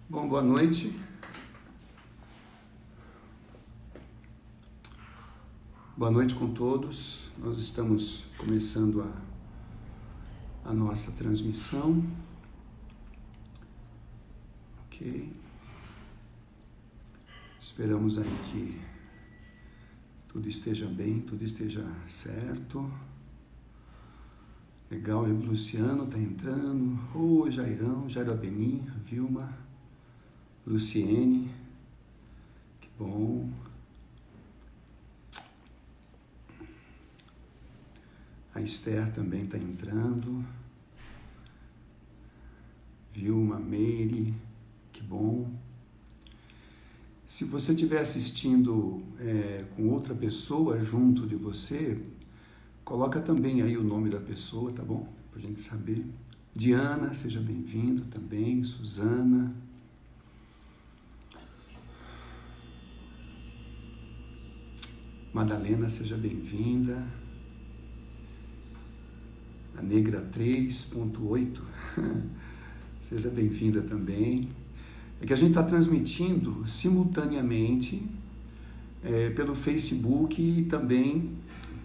Bom, boa noite. Boa noite com todos. Nós estamos começando a nossa transmissão. Ok. Esperamos aí que tudo esteja bem, tudo esteja certo. Legal, o Luciano está entrando. Oi, Jairão, Jairo Abenim, Vilma, Luciene. Que bom. A Esther também está entrando. Vilma, Meire, que bom. Se você estiver assistindo com outra pessoa junto de você, coloca também aí o nome da pessoa, tá bom? Pra gente saber. Diana, seja bem-vindo também. Suzana. Madalena, seja bem-vinda. A Negra 3.8, seja bem-vinda também. É que a gente está transmitindo simultaneamente pelo Facebook e também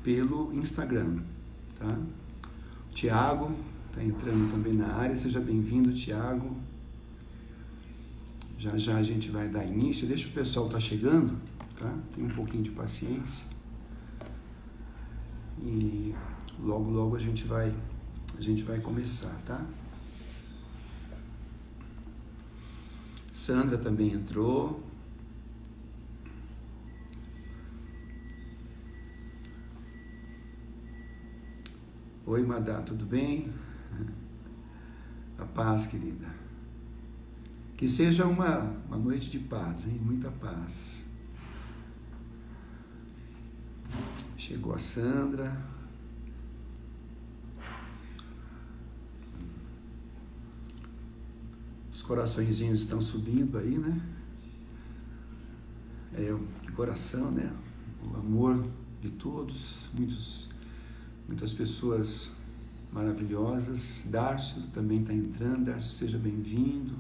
pelo Instagram, tá? O Tiago está entrando também na área, seja bem-vindo, Tiago. Já já a gente vai dar início, deixa o pessoal estar chegando, tá? Tem um pouquinho de paciência. E logo a gente vai começar, tá? Sandra também entrou. Oi, Madá, tudo bem? A paz, querida. Que seja uma noite de paz, hein? Muita paz. Chegou a Sandra. Os coraçõezinhos estão subindo aí, né? Que coração, né? O amor de todos, muitas pessoas maravilhosas. Darcio também está entrando. Darcio, seja bem-vindo.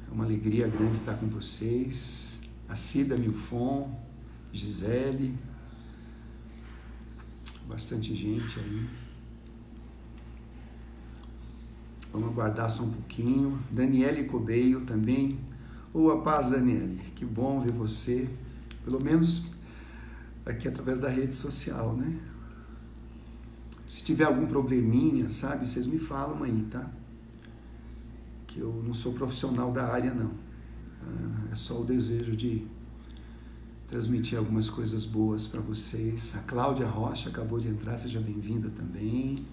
É uma alegria grande estar com vocês. A Cida Milfon, Gisele, bastante gente aí. Vamos aguardar só um pouquinho. Daniele Cobeio também. A paz, Daniele. Que bom ver você. Pelo menos aqui através da rede social, né? Se tiver algum probleminha, sabe? Vocês me falam aí, tá? Que eu não sou profissional da área, não. É só o desejo de transmitir algumas coisas boas para vocês. A Cláudia Rocha acabou de entrar. Seja bem-vinda também.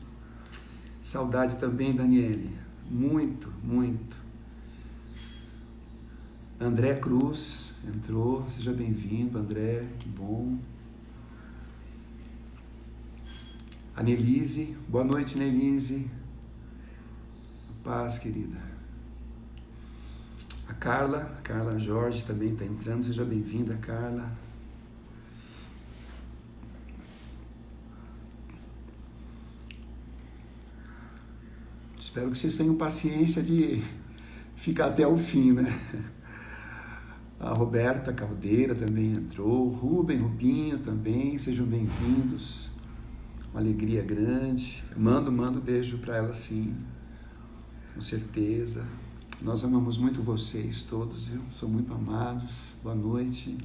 Saudade também, Daniele. Muito, muito. André Cruz entrou. Seja bem-vindo, André. Que bom. A Nelise. Boa noite, Nelise. Paz, querida. A Carla Jorge também está entrando. Seja bem-vinda, Carla. Espero que vocês tenham paciência de ficar até o fim, né? A Roberta Caldeira também entrou. Rubinho também, sejam bem-vindos. Uma alegria grande. Mando beijo para ela, sim. Com certeza. Nós amamos muito vocês todos, viu? São muito amados. Boa noite.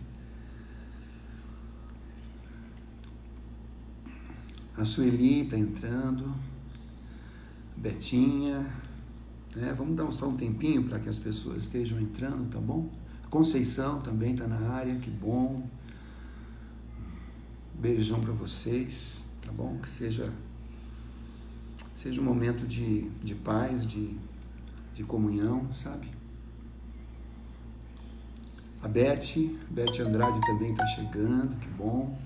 A Sueli está entrando. Betinha, vamos dar só um tempinho para que as pessoas estejam entrando, tá bom? A Conceição também está na área, que bom. Beijão para vocês, tá bom? Que seja um momento de paz, de comunhão, sabe? A Beth Andrade também está chegando, que bom.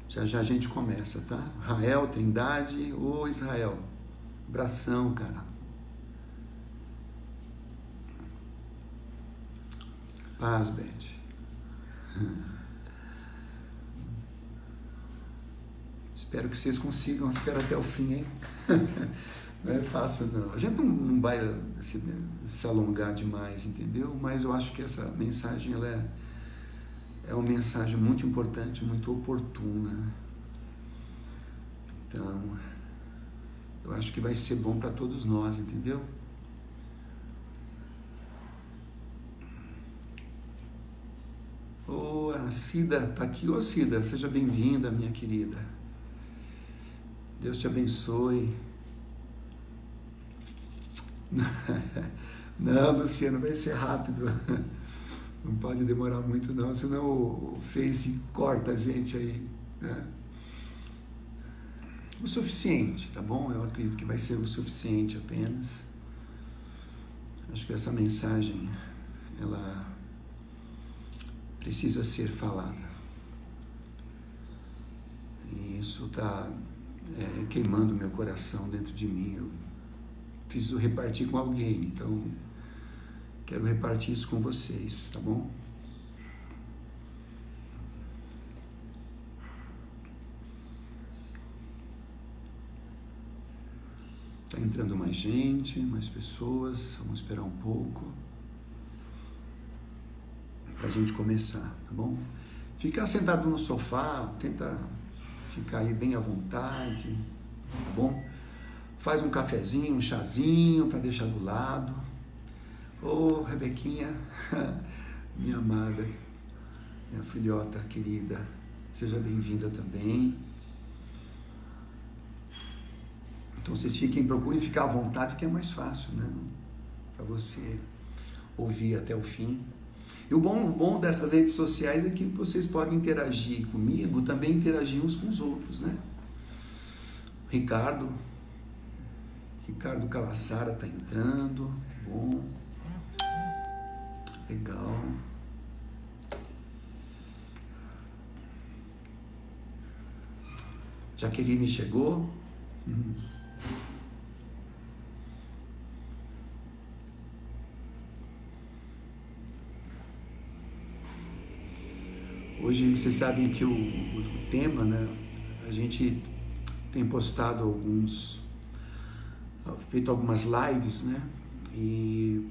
Já a gente começa, tá? Rael Trindade, ô Israel, abração, cara. Paz, Beth. Espero que vocês consigam ficar até o fim, hein? Não é fácil, não. A gente não vai se alongar demais, entendeu? Mas eu acho que essa mensagem, ela é uma mensagem muito importante, muito oportuna. Então, eu acho que vai ser bom para todos nós, entendeu? Ô, a Cida está aqui. Ô, Cida, seja bem-vinda, minha querida. Deus te abençoe. Não, Luciano, vai ser rápido. Não pode demorar muito não, senão o Face corta a gente aí, né? O suficiente, tá bom? Eu acredito que vai ser o suficiente apenas. Acho que essa mensagem, ela precisa ser falada. E isso está queimando meu coração dentro de mim. Eu preciso repartir com alguém, então quero repartir isso com vocês, tá bom? Está entrando mais gente, mais pessoas, vamos esperar um pouco para a gente começar, tá bom? Ficar sentado no sofá, tenta ficar aí bem à vontade, tá bom? Faz um cafezinho, um chazinho para deixar do lado. Ô, Rebequinha, minha amada, minha filhota querida, seja bem-vinda também. Então vocês procurem ficar à vontade, que é mais fácil, né? Para você ouvir até o fim. E o bom dessas redes sociais é que vocês podem interagir comigo, também interagir uns com os outros, né? Ricardo Calassara está entrando, bom, legal. Jaqueline chegou. Hoje vocês sabem que o tema, né? A gente tem postado feito algumas lives, né? E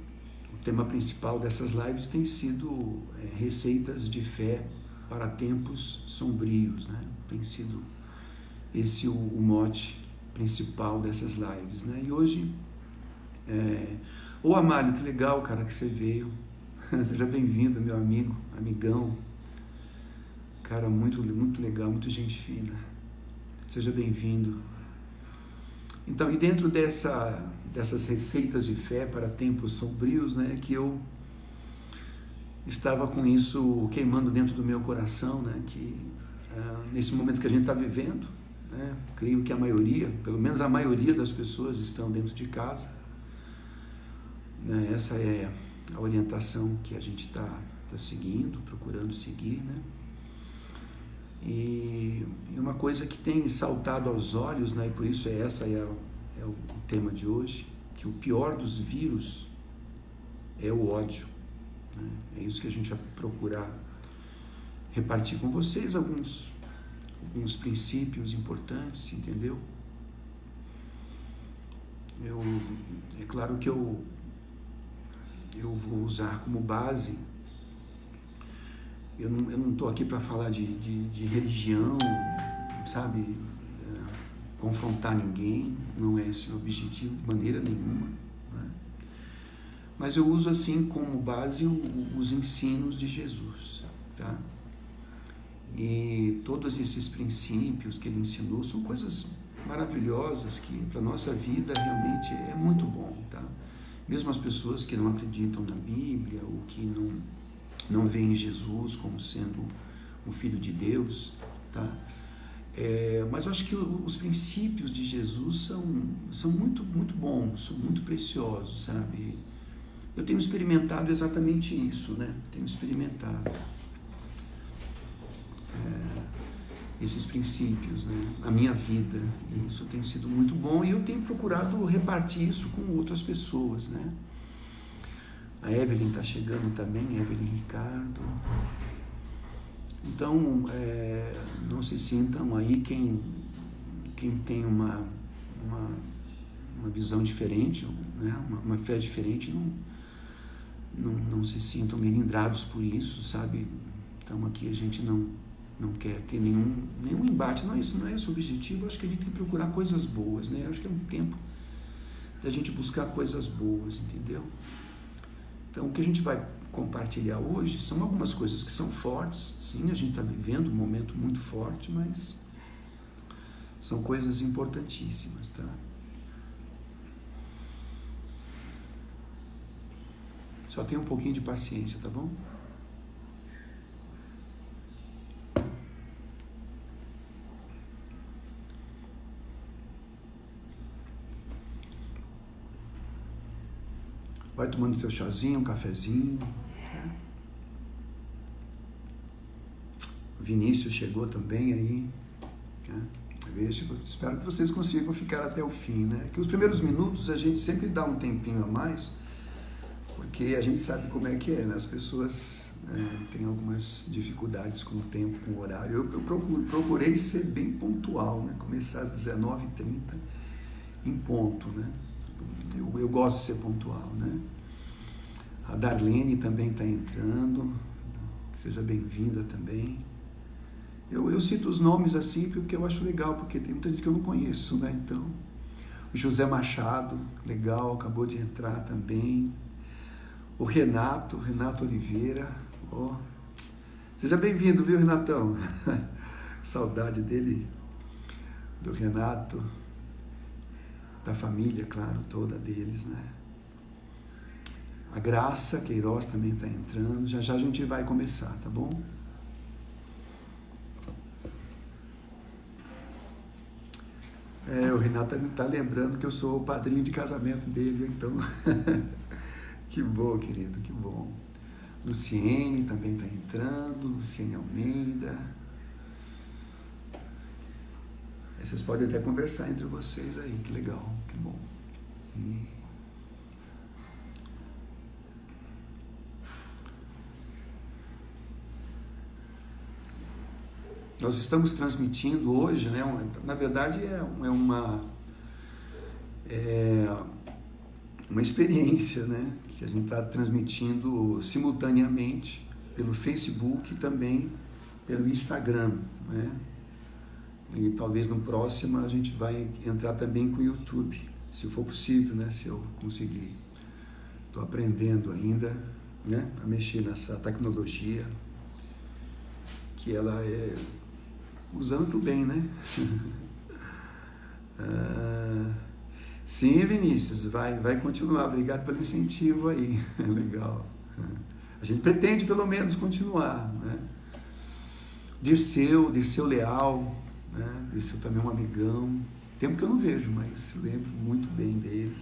o tema principal dessas lives tem sido receitas de fé para tempos sombrios, né? Tem sido esse o mote principal dessas lives, né? E hoje, ô Amálio, que legal, cara, que você veio. Seja bem-vindo, meu amigo, amigão. Cara, muito, muito legal, muito gente fina. Seja bem-vindo. Então, e dentro dessas receitas de fé para tempos sombrios, né, que eu estava com isso queimando dentro do meu coração, né, que nesse momento que a gente está vivendo, né, creio que a maioria, pelo menos a maioria das pessoas estão dentro de casa, né, essa é a orientação que a gente está seguindo, procurando seguir, né. E uma coisa que tem saltado aos olhos, né, e por isso essa é o tema de hoje, que o pior dos vírus é o ódio, né? É isso que a gente vai procurar repartir com vocês, alguns princípios importantes, entendeu? É claro que eu vou usar como base. Eu não estou aqui para falar de religião, sabe, confrontar ninguém, não é esse o objetivo de maneira nenhuma, né? Mas eu uso assim como base os ensinos de Jesus, tá? E todos esses princípios que ele ensinou são coisas maravilhosas que para a nossa vida realmente é muito bom, tá? Mesmo as pessoas que não acreditam na Bíblia ou que não veem Jesus como sendo um filho de Deus, tá? Mas eu acho que os princípios de Jesus são muito, muito bons, são muito preciosos, sabe? Eu tenho experimentado exatamente isso, né? Tenho experimentado esses princípios, né, na minha vida. E isso tem sido muito bom e eu tenho procurado repartir isso com outras pessoas, né? A Evelyn está chegando também, Evelyn Ricardo. Então, não se sintam aí quem quem tem uma visão diferente, né? Uma fé diferente, não se sintam melindrados por isso, sabe? Então aqui a gente não quer ter nenhum embate, não é isso, não é esse o objetivo. Acho que a gente tem que procurar coisas boas, né? Acho que é um tempo da gente buscar coisas boas, entendeu? Então o que a gente vai compartilhar hoje são algumas coisas que são fortes, sim, a gente está vivendo um momento muito forte, mas são coisas importantíssimas, tá? Só tenha um pouquinho de paciência, tá bom? Vai tomando teu chazinho, um cafezinho. Né? O Vinícius chegou também aí. Né? Espero que vocês consigam ficar até o fim, né? Que os primeiros minutos a gente sempre dá um tempinho a mais, porque a gente sabe como é que é, né? As pessoas têm algumas dificuldades com o tempo, com o horário. Eu procurei ser bem pontual, né? Começar às 19h30 em ponto, né? Eu gosto de ser pontual, né? A Darlene também está entrando, seja bem-vinda também. Eu cito os nomes assim porque eu acho legal, porque tem muita gente que eu não conheço, né? Então, o José Machado, legal, acabou de entrar também. O Renato Oliveira, ó. Seja bem-vindo, viu, Renatão? Saudade dele, do Renato, da família, claro, toda deles, né? A Graça Queiroz também está entrando, já a gente vai começar, tá bom? O Renato está lembrando que eu sou o padrinho de casamento dele, então... Que bom, querido, que bom. Luciene também está entrando, Luciene Almeida. Vocês podem até conversar entre vocês aí, que legal, que bom. Nós estamos transmitindo hoje, né? Na verdade é uma experiência, né? Que a gente está transmitindo simultaneamente pelo Facebook e também pelo Instagram, né? E talvez no próximo a gente vai entrar também com o YouTube, se for possível, né? Se eu conseguir. Estou aprendendo ainda, né? A mexer nessa tecnologia, que ela é usando para o bem, né? Sim, Vinícius, vai continuar. Obrigado pelo incentivo aí. Legal. A gente pretende pelo menos continuar, né? Dirceu Leal, né? Dirceu também é um amigão. Tempo que eu não vejo, mas lembro muito bem dele.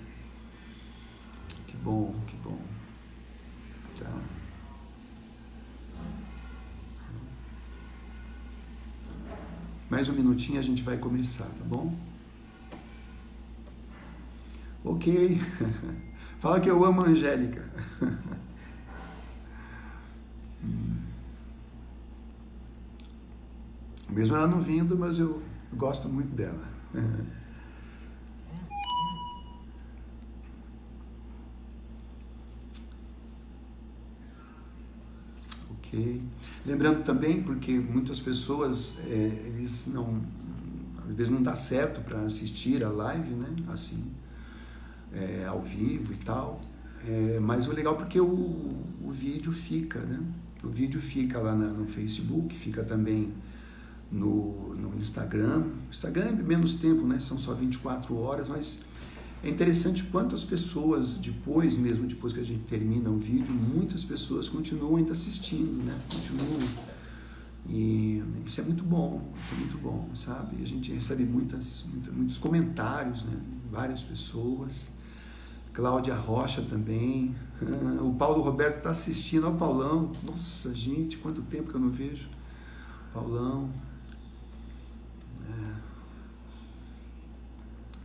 Que bom, que bom. Tá. Mais um minutinho e a gente vai começar, tá bom? Ok. Fala que eu amo a Angélica. Mesmo ela não vindo, mas eu gosto muito dela. Ok. Lembrando também, porque muitas pessoas, eles não, às vezes não dá certo para assistir a live, né? Assim, ao vivo e tal. Mas o legal é porque o vídeo fica, né? O vídeo fica lá no Facebook, fica também no Instagram. O Instagram é menos tempo, né? São só 24 horas, mas é interessante quantas pessoas, depois que a gente termina o vídeo, muitas pessoas continuam ainda assistindo, né? Continuam. E isso é muito bom, sabe? A gente recebe muitos comentários, né? Várias pessoas. Cláudia Rocha também. O Paulo Roberto está assistindo. Olha o Paulão. Nossa, gente, quanto tempo que eu não vejo. Paulão.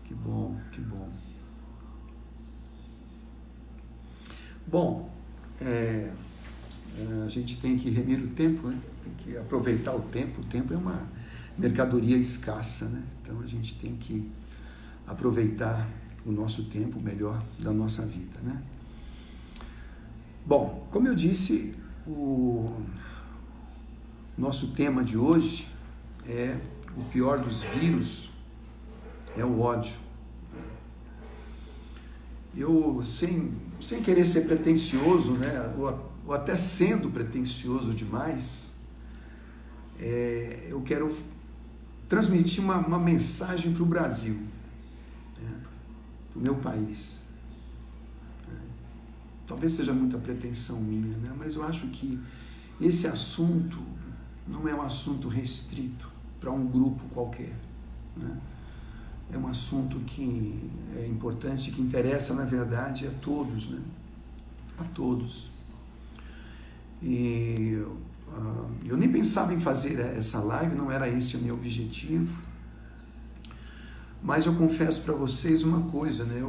Que bom, que bom. Bom, a gente tem que remir o tempo, né? Tem que aproveitar o tempo. O tempo é mercadoria escassa, né? Então a gente tem que aproveitar o nosso tempo melhor da nossa vida, né? Bom, como eu disse, o nosso tema de hoje é o pior dos vírus, é o ódio. Eu, sem querer ser pretensioso, né, ou até sendo pretensioso demais, eu quero transmitir uma mensagem para o Brasil, né, para o meu país. Talvez seja muita pretensão minha, né, mas eu acho que esse assunto não é um assunto restrito para um grupo qualquer, né? É um assunto que é importante, que interessa, na verdade, a todos, né? A todos. E eu nem pensava em fazer essa live, não era esse o meu objetivo, mas eu confesso para vocês uma coisa, né?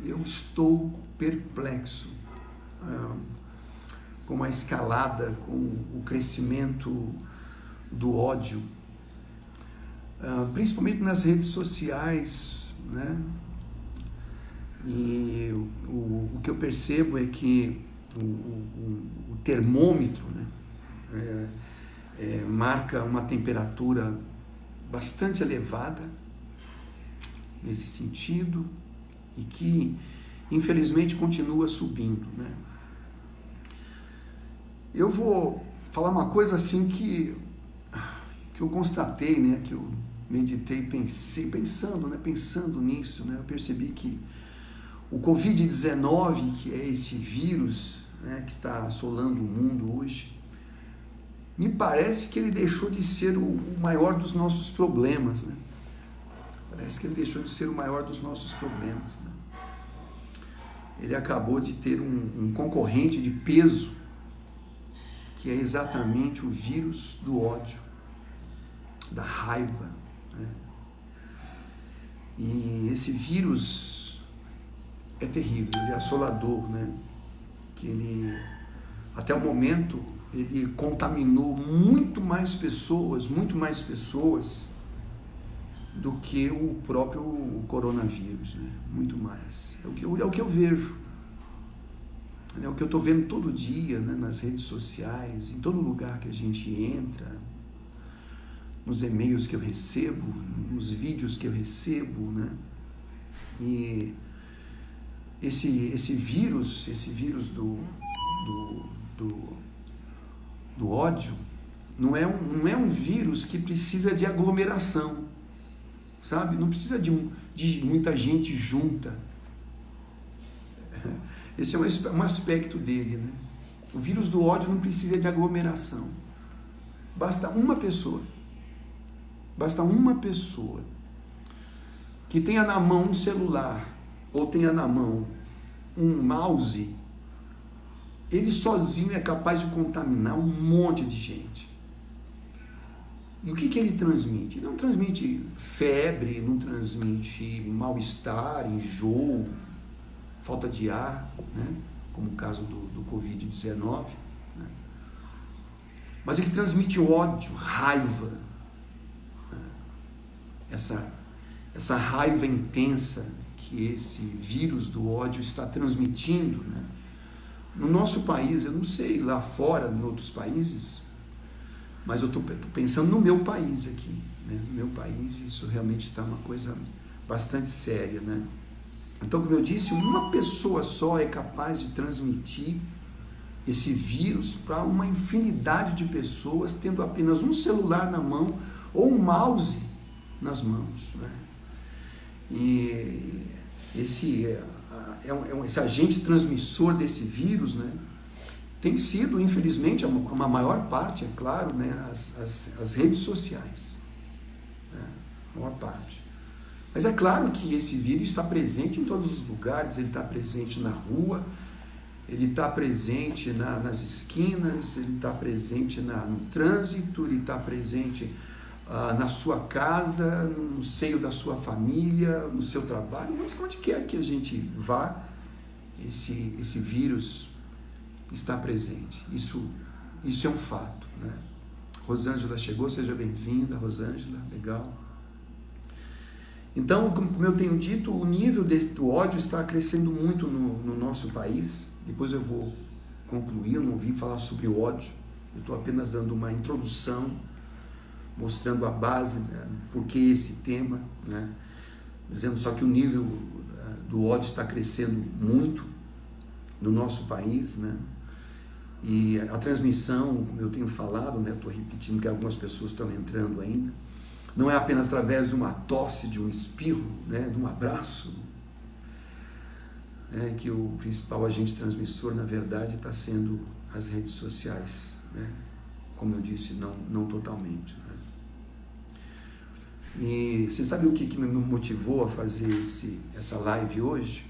Eu estou perplexo com a escalada, com o crescimento do ódio, principalmente nas redes sociais, né? E o que eu percebo é que o termômetro, né, marca uma temperatura bastante elevada nesse sentido e que, infelizmente, continua subindo, né? Eu vou falar uma coisa assim que eu constatei, né, que eu meditei, pensando nisso, né, eu percebi que o Covid-19, que é esse vírus, né, que está assolando o mundo hoje, me parece que ele deixou de ser o maior dos nossos problemas, né? Parece que ele deixou de ser o maior dos nossos problemas, né? Ele acabou de ter um concorrente de peso, que é exatamente o vírus do ódio, da raiva, né? E esse vírus é terrível, ele é assolador, né? Que ele, até o momento, ele contaminou muito mais pessoas do que o próprio coronavírus, né? Muito mais. É o que eu vejo. É o que eu estou vendo todo dia, né, nas redes sociais, em todo lugar que a gente entra, nos e-mails que eu recebo, nos vídeos que eu recebo, né? E esse vírus do ódio não é um vírus que precisa de aglomeração, sabe? Não precisa de muita gente junta. Esse é um aspecto dele, né? O vírus do ódio não precisa de aglomeração. Basta uma pessoa que tenha na mão um celular ou tenha na mão um mouse, ele sozinho é capaz de contaminar um monte de gente. E o que ele transmite? Ele não transmite febre, não transmite mal-estar, enjoo, falta de ar, né? Como o caso do Covid-19, né? Mas ele transmite ódio, raiva, né? Essa raiva intensa que esse vírus do ódio está transmitindo, né? No nosso país, eu não sei lá fora, em outros países, mas eu estou pensando no meu país aqui, né? No meu país isso realmente está uma coisa bastante séria, né? Então, como eu disse, uma pessoa só é capaz de transmitir esse vírus para uma infinidade de pessoas, tendo apenas um celular na mão ou um mouse nas mãos, né? E esse agente transmissor desse vírus, né, tem sido, infelizmente, uma maior parte, é claro, né, as redes sociais, né, a maior parte. Mas é claro que esse vírus está presente em todos os lugares, ele está presente na rua, ele está presente nas esquinas, ele está presente no trânsito, ele está presente na sua casa, no seio da sua família, no seu trabalho, mas onde quer que a gente vá, esse vírus está presente. Isso é um fato, né? Rosângela chegou, seja bem-vinda, Rosângela, legal. Então, como eu tenho dito, o nível do ódio está crescendo muito no nosso país. Depois eu vou concluir, eu não ouvi falar sobre o ódio, eu estou apenas dando uma introdução, mostrando a base, né, por que esse tema, né, dizendo só que o nível do ódio está crescendo muito no nosso país, né, e a transmissão, como eu tenho falado, né, estou repetindo que algumas pessoas estão entrando ainda, não é apenas através de uma tosse, de um espirro, né, de um abraço, né, que o principal agente transmissor, na verdade, está sendo as redes sociais, né, como eu disse, não totalmente. Né. E você sabe o que me motivou a fazer essa live hoje?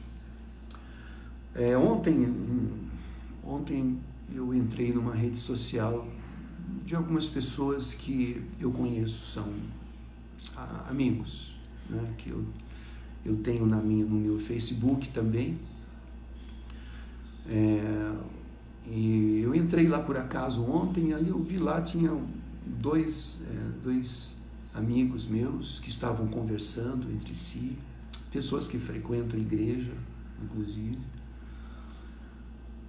Ontem eu entrei numa rede social de algumas pessoas que eu conheço, são amigos, né, que eu tenho no meu Facebook também, e eu entrei lá por acaso ontem, aí eu vi lá, tinha dois amigos meus que estavam conversando entre si, pessoas que frequentam a igreja, inclusive,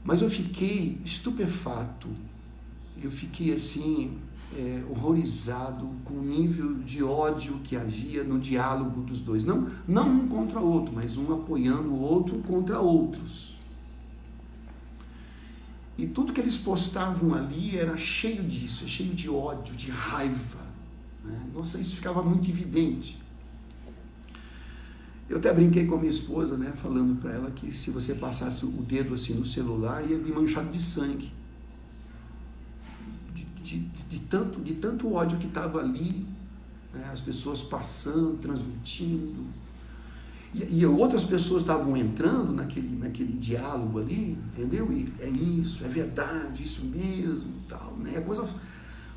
mas eu fiquei estupefato, eu fiquei assim, horrorizado com o nível de ódio que havia no diálogo dos dois, não um contra o outro, mas um apoiando o outro contra outros. E tudo que eles postavam ali era cheio disso, cheio de ódio, de raiva, né? Nossa, isso ficava muito evidente. Eu até brinquei com a minha esposa, né, falando para ela que se você passasse o dedo assim no celular, ia vir manchado de sangue. De tanto ódio que estava ali, né, as pessoas passando, transmitindo. E outras pessoas estavam entrando naquele diálogo ali, entendeu? E é isso, é verdade, isso mesmo, tal, né? A coisa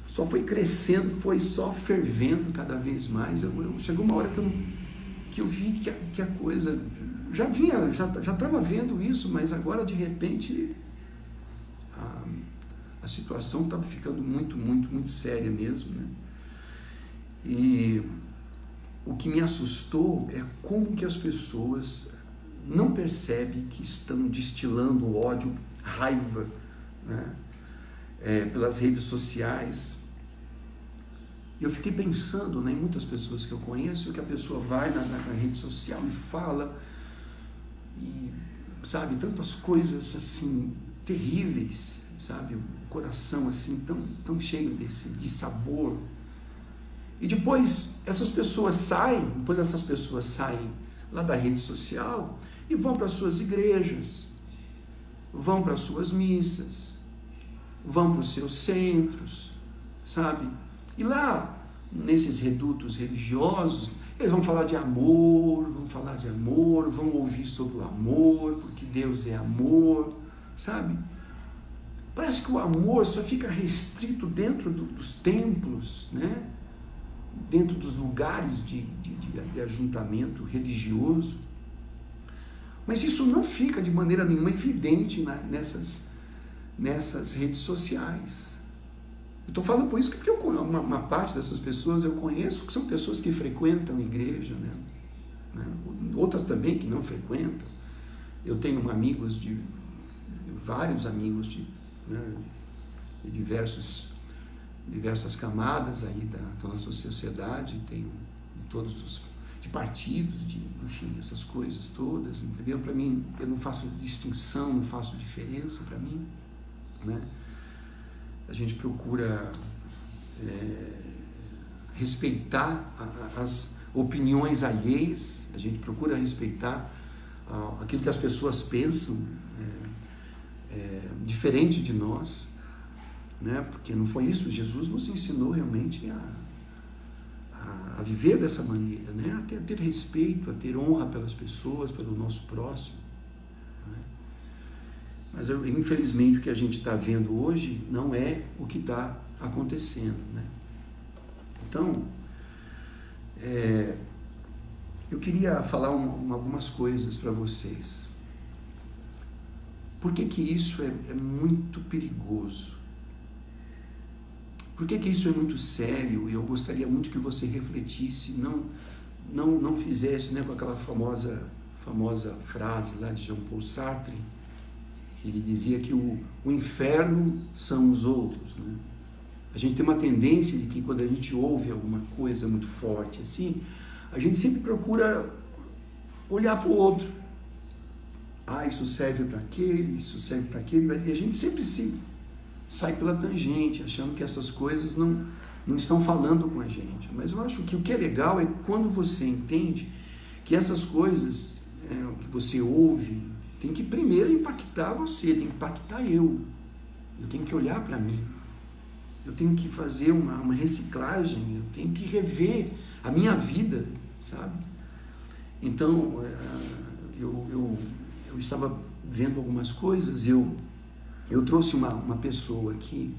só foi crescendo, foi só fervendo cada vez mais. Chegou uma hora que eu vi que a coisa já estava vendo isso, mas agora de repente a situação estava ficando muito, muito, muito séria mesmo, né? E o que me assustou é como que as pessoas não percebem que estão destilando ódio, raiva, né, pelas redes sociais. Eu fiquei pensando, né, em muitas pessoas que eu conheço, que a pessoa vai na rede social e fala, e, sabe, tantas coisas assim terríveis, sabe, o coração assim tão cheio de sabor. E depois essas pessoas saem lá da rede social e vão para as suas igrejas, vão para as suas missas, vão para os seus centros, sabe? E lá, nesses redutos religiosos, eles vão falar de amor, vão ouvir sobre o amor, porque Deus é amor, sabe? Parece que o amor só fica restrito dentro dos templos, né? Dentro dos lugares de ajuntamento religioso, mas isso não fica de maneira nenhuma evidente nessas redes sociais. Eu estou falando por isso porque uma parte dessas pessoas eu conheço, que são pessoas que frequentam igreja, né? Outras também que não frequentam. Eu tenho vários amigos de diversas camadas aí da nossa sociedade, tenho todos os de partidos, enfim, essas coisas todas, entendeu? Para mim, eu não faço distinção, não faço diferença para mim, né? A gente procura respeitar as opiniões alheias, a gente procura respeitar aquilo que as pessoas pensam, diferente de nós, né? Porque não foi isso, Jesus nos ensinou realmente a viver dessa maneira, né? A ter respeito, a ter honra pelas pessoas, pelo nosso próximo, né? Mas infelizmente o que a gente está vendo hoje não é o que está acontecendo, né? Então, eu queria falar algumas coisas para vocês. Por que isso é muito perigoso? Por que isso é muito sério? E eu gostaria muito que você refletisse, não fizesse, né, com aquela famosa frase lá de Jean Paul Sartre, que ele dizia que o inferno são os outros, né? A gente tem uma tendência de que quando a gente ouve alguma coisa muito forte assim, a gente sempre procura olhar para o outro. Ah, isso serve para aquele, isso serve para aquele, e a gente sempre sai pela tangente, achando que essas coisas não estão falando com a gente. Mas eu acho que o que é legal é quando você entende que essas coisas que você ouve tem que primeiro impactar você, tem que impactar eu. Eu tenho que olhar para mim. Eu tenho que fazer uma reciclagem, eu tenho que rever a minha vida, sabe? Então, eu estava vendo algumas coisas, eu trouxe uma pessoa aqui,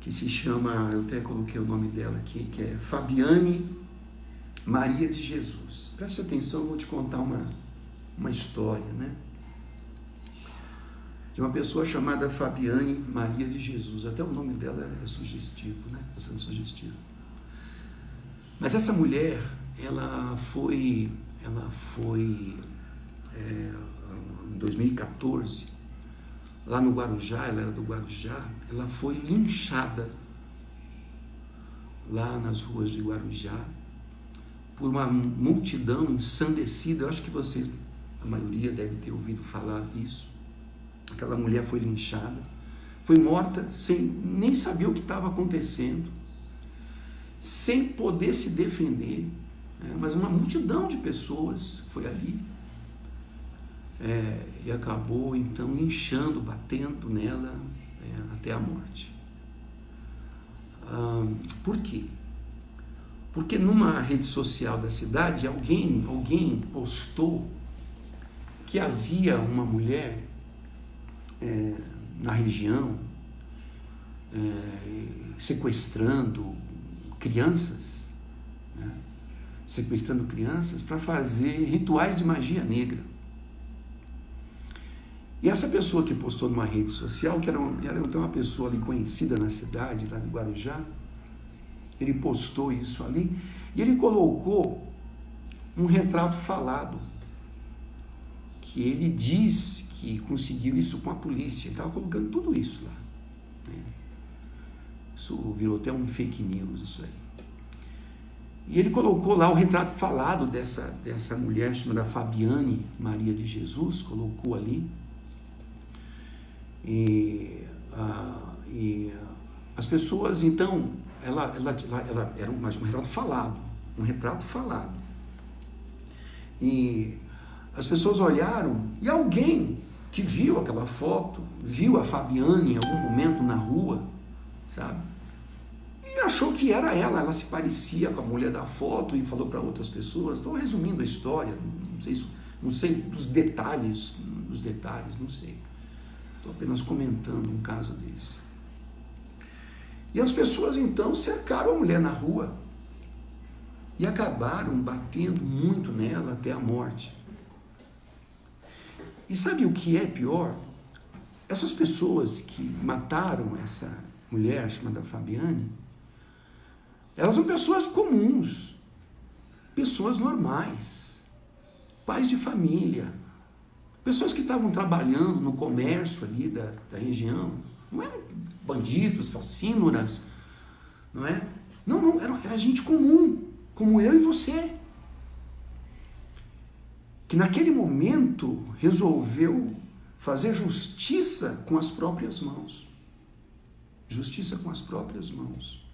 que se chama, eu até coloquei o nome dela aqui, que é Fabiane Maria de Jesus. Preste atenção, eu vou te contar uma história, né? De uma pessoa chamada Fabiane Maria de Jesus. Até o nome dela é sugestivo, né? Bastante sugestivo. Mas essa mulher, ela foi em 2014, lá no Guarujá, ela era do Guarujá, ela foi linchada lá nas ruas de Guarujá por uma multidão ensandecida. Eu acho que vocês, a maioria, deve ter ouvido falar disso. Aquela mulher foi linchada, foi morta sem nem saber o que estava acontecendo, sem poder se defender, mas uma multidão de pessoas foi ali e acabou então linchando, batendo nela até a morte. Por quê? Porque numa rede social da cidade alguém postou que havia uma mulher na região sequestrando crianças, né? Sequestrando crianças para fazer rituais de magia negra. E essa pessoa que postou numa rede social, que era uma pessoa ali conhecida na cidade, lá de Guarujá, ele postou isso ali e ele colocou um retrato falado, que ele diz que conseguiu isso com a polícia. Ele estava colocando tudo isso lá, né? Isso virou até um fake news, isso aí. E ele colocou lá o retrato falado dessa mulher chamada Fabiane Maria de Jesus, colocou ali. E as pessoas, então, ela era um retrato falado. E as pessoas olharam e alguém que viu aquela foto, viu a Fabiane em algum momento na rua, sabe? E achou que era ela se parecia com a mulher da foto e falou para outras pessoas. Estou resumindo a história, não sei dos detalhes, não sei. Estou apenas comentando um caso desse. E as pessoas então cercaram a mulher na rua e acabaram batendo muito nela até a morte. E sabe o que é pior? Essas pessoas que mataram essa mulher chamada Fabiane, elas são pessoas comuns, pessoas normais, pais de família, pessoas que estavam trabalhando no comércio ali da região. Não eram bandidos, falcínoras, não é? Não, era gente comum, como eu e você, que naquele momento resolveu fazer justiça com as próprias mãos. Justiça com as próprias mãos.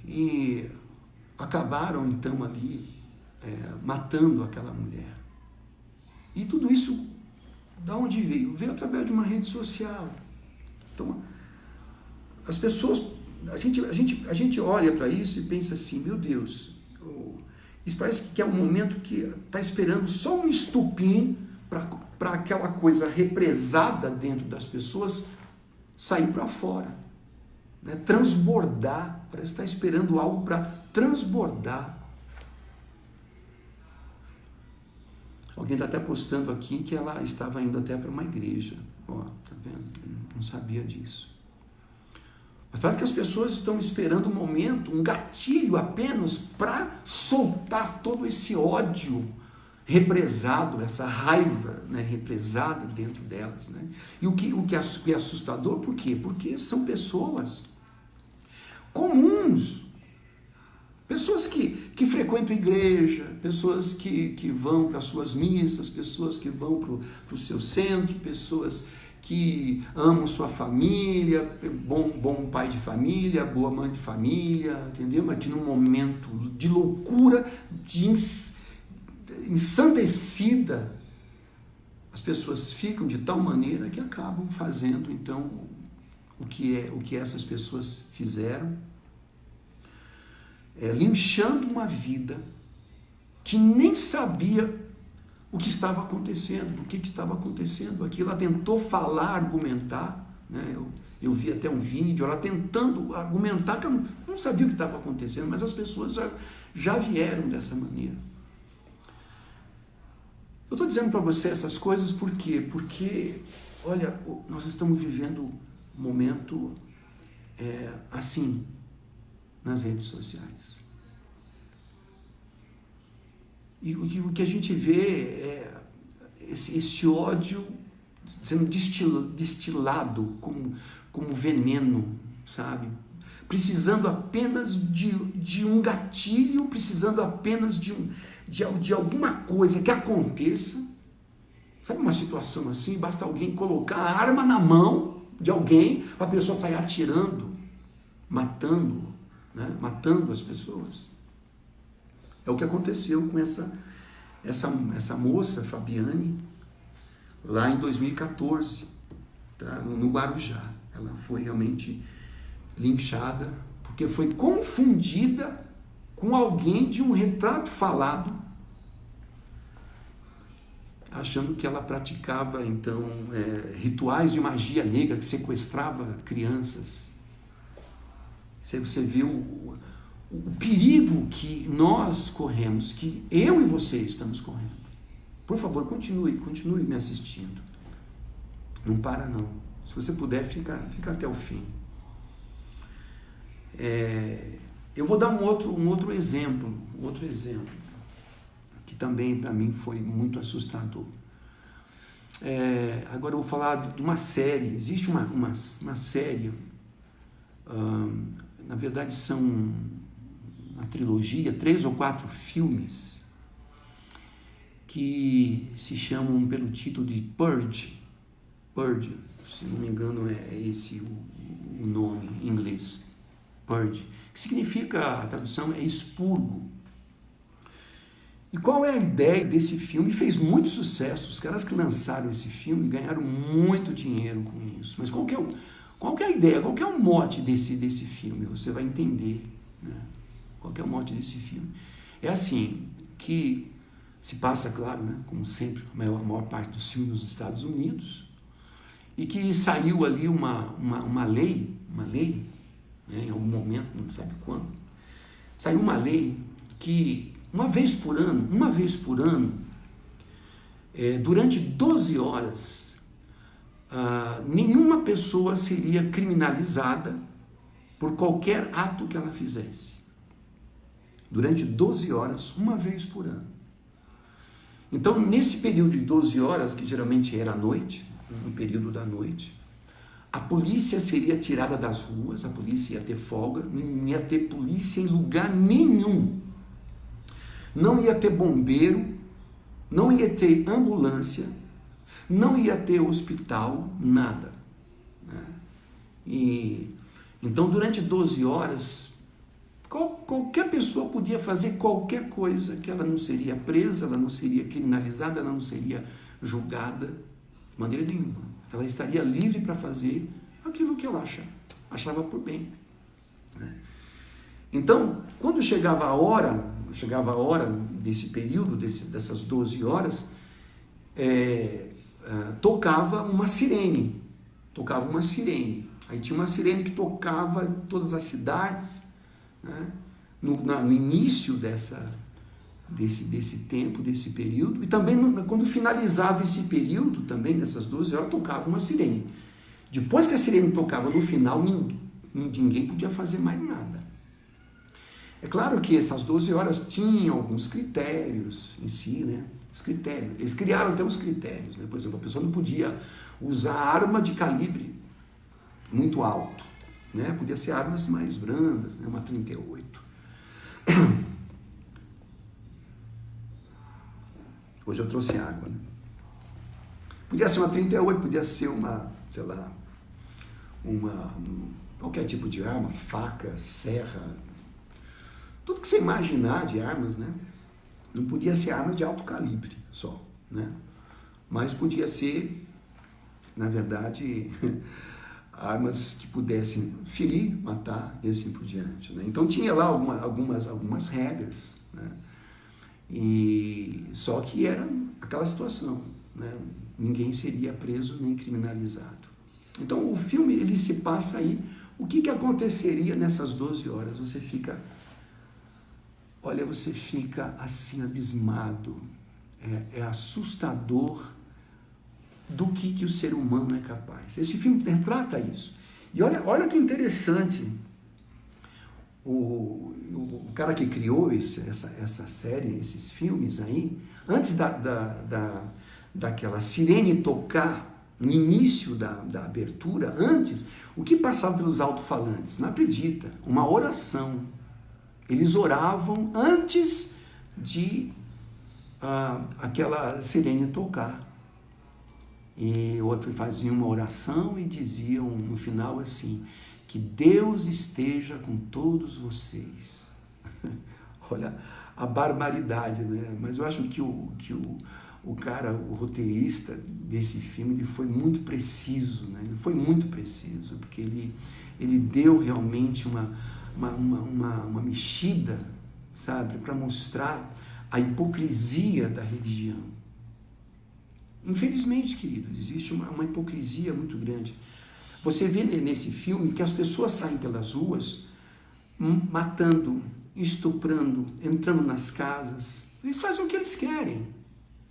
E acabaram então ali matando aquela mulher. E tudo isso, de onde veio? Veio através de uma rede social. Então, as pessoas, a gente olha para isso e pensa assim, meu Deus, isso parece que é um momento que está esperando só um estupim para aquela coisa represada dentro das pessoas sair para fora, né? Transbordar, parece que está esperando algo para transbordar. Alguém está até postando aqui que ela estava indo até para uma igreja. Ó, tá vendo? Eu não sabia disso. Mas parece que as pessoas estão esperando um momento, um gatilho apenas para soltar todo esse ódio represado, essa raiva, né, represada dentro delas. Né? E o que é assustador, por quê? Porque são pessoas comuns, pessoas que frequentam igreja, pessoas que vão para as suas missas, pessoas que vão para o seu centro, pessoas que amam sua família, bom pai de família, boa mãe de família, entendeu? Mas que num momento de loucura, de ensandecida, as pessoas ficam de tal maneira que acabam fazendo, então, o que essas pessoas fizeram, linchando uma vida que nem sabia o que estava acontecendo, por que estava acontecendo aquilo. Ela tentou falar, argumentar, né? Eu vi até um vídeo, ela tentando argumentar que eu não sabia o que estava acontecendo, mas as pessoas já vieram dessa maneira. Eu estou dizendo para você essas coisas por quê? Porque, olha, nós estamos vivendo um momento assim, nas redes sociais. E o que a gente vê é esse ódio sendo destilado como veneno, sabe? Precisando apenas de um gatilho, precisando apenas de alguma coisa que aconteça. Sabe uma situação assim? Basta alguém colocar a arma na mão de alguém para a pessoa sair atirando, matando, né? Matando as pessoas. É o que aconteceu com essa moça, Fabiane, lá em 2014, tá? No Guarujá. Ela foi realmente linchada, porque foi confundida com alguém de um retrato falado, achando que ela praticava, então, rituais de magia negra, que sequestrava crianças. Você viu o perigo que nós corremos, que eu e você estamos correndo. Por favor, continue me assistindo. Não para não. Se você puder, fica até o fim. Eu vou dar um outro exemplo, que também para mim foi muito assustador. Agora eu vou falar de uma série. Existe uma série, na verdade são uma trilogia, 3 ou 4 filmes, que se chamam pelo título de Purge, se não me engano é esse o nome em inglês, Purge, que significa, a tradução é expurgo. E qual é a ideia desse filme? Fez muito sucesso, os caras que lançaram esse filme ganharam muito dinheiro com isso. Mas qual que é a ideia, qual que é o mote desse filme? Você vai entender, né? Qual que é o mote desse filme? É assim, que se passa, claro, né, como sempre, a maior parte dos filmes nos Estados Unidos, e que saiu ali uma lei, né, em algum momento, não sabe quando, saiu uma lei que uma vez por ano, durante 12 horas, nenhuma pessoa seria criminalizada por qualquer ato que ela fizesse. Durante 12 horas, uma vez por ano. Então, nesse período de 12 horas, que geralmente era à noite, no período da noite, a polícia seria tirada das ruas, a polícia ia ter folga, não ia ter polícia em lugar nenhum. Não ia ter bombeiro, não ia ter ambulância, não ia ter hospital, nada. Né? E então, durante 12 horas, qualquer pessoa podia fazer qualquer coisa, que ela não seria presa, ela não seria criminalizada, ela não seria julgada de maneira nenhuma. Ela estaria livre para fazer aquilo que ela achava por bem. Né? Então, quando chegava a hora desse período, dessas 12 horas, tocava uma sirene. Aí tinha uma sirene que tocava em todas as cidades, né? No início desse tempo, desse período, e também quando finalizava esse período, também nessas 12 horas, tocava uma sirene. Depois que a sirene tocava no final, ninguém podia fazer mais nada. É claro que essas 12 horas tinham alguns critérios em si, né? Os critérios. Eles criaram até uns critérios, né? Por exemplo, a pessoa não podia usar arma de calibre muito alto, né? Podia ser armas mais brandas, né? Uma 38. Hoje eu trouxe água, né? Podia ser uma 38, podia ser uma, sei lá, qualquer tipo de arma, faca, serra, tudo que você imaginar de armas, né? Não podia ser arma de alto calibre só, né? Mas podia ser, na verdade, armas que pudessem ferir, matar e assim por diante, né? Então tinha lá algumas regras, né? E só que era aquela situação, né? Ninguém seria preso nem criminalizado. Então o filme ele se passa aí. O que aconteceria nessas 12 horas? Você fica assim abismado. É assustador do que o ser humano é capaz. Esse filme retrata isso. E olha que interessante. O cara que criou essa série, esses filmes aí, antes daquela sirene tocar, no início da abertura, antes, o que passava pelos alto-falantes? Não acredita, uma oração. Eles oravam antes de aquela sirene tocar. E outro fazia uma oração e diziam no final assim: que Deus esteja com todos vocês. Olha a barbaridade, né? Mas eu acho que o cara, o roteirista desse filme, ele foi muito preciso, né? Ele foi muito preciso, porque ele deu realmente uma mexida, sabe, para mostrar a hipocrisia da religião. Infelizmente, querido, existe uma hipocrisia muito grande. Você vê nesse filme que as pessoas saem pelas ruas matando, estuprando, entrando nas casas. Eles fazem o que eles querem,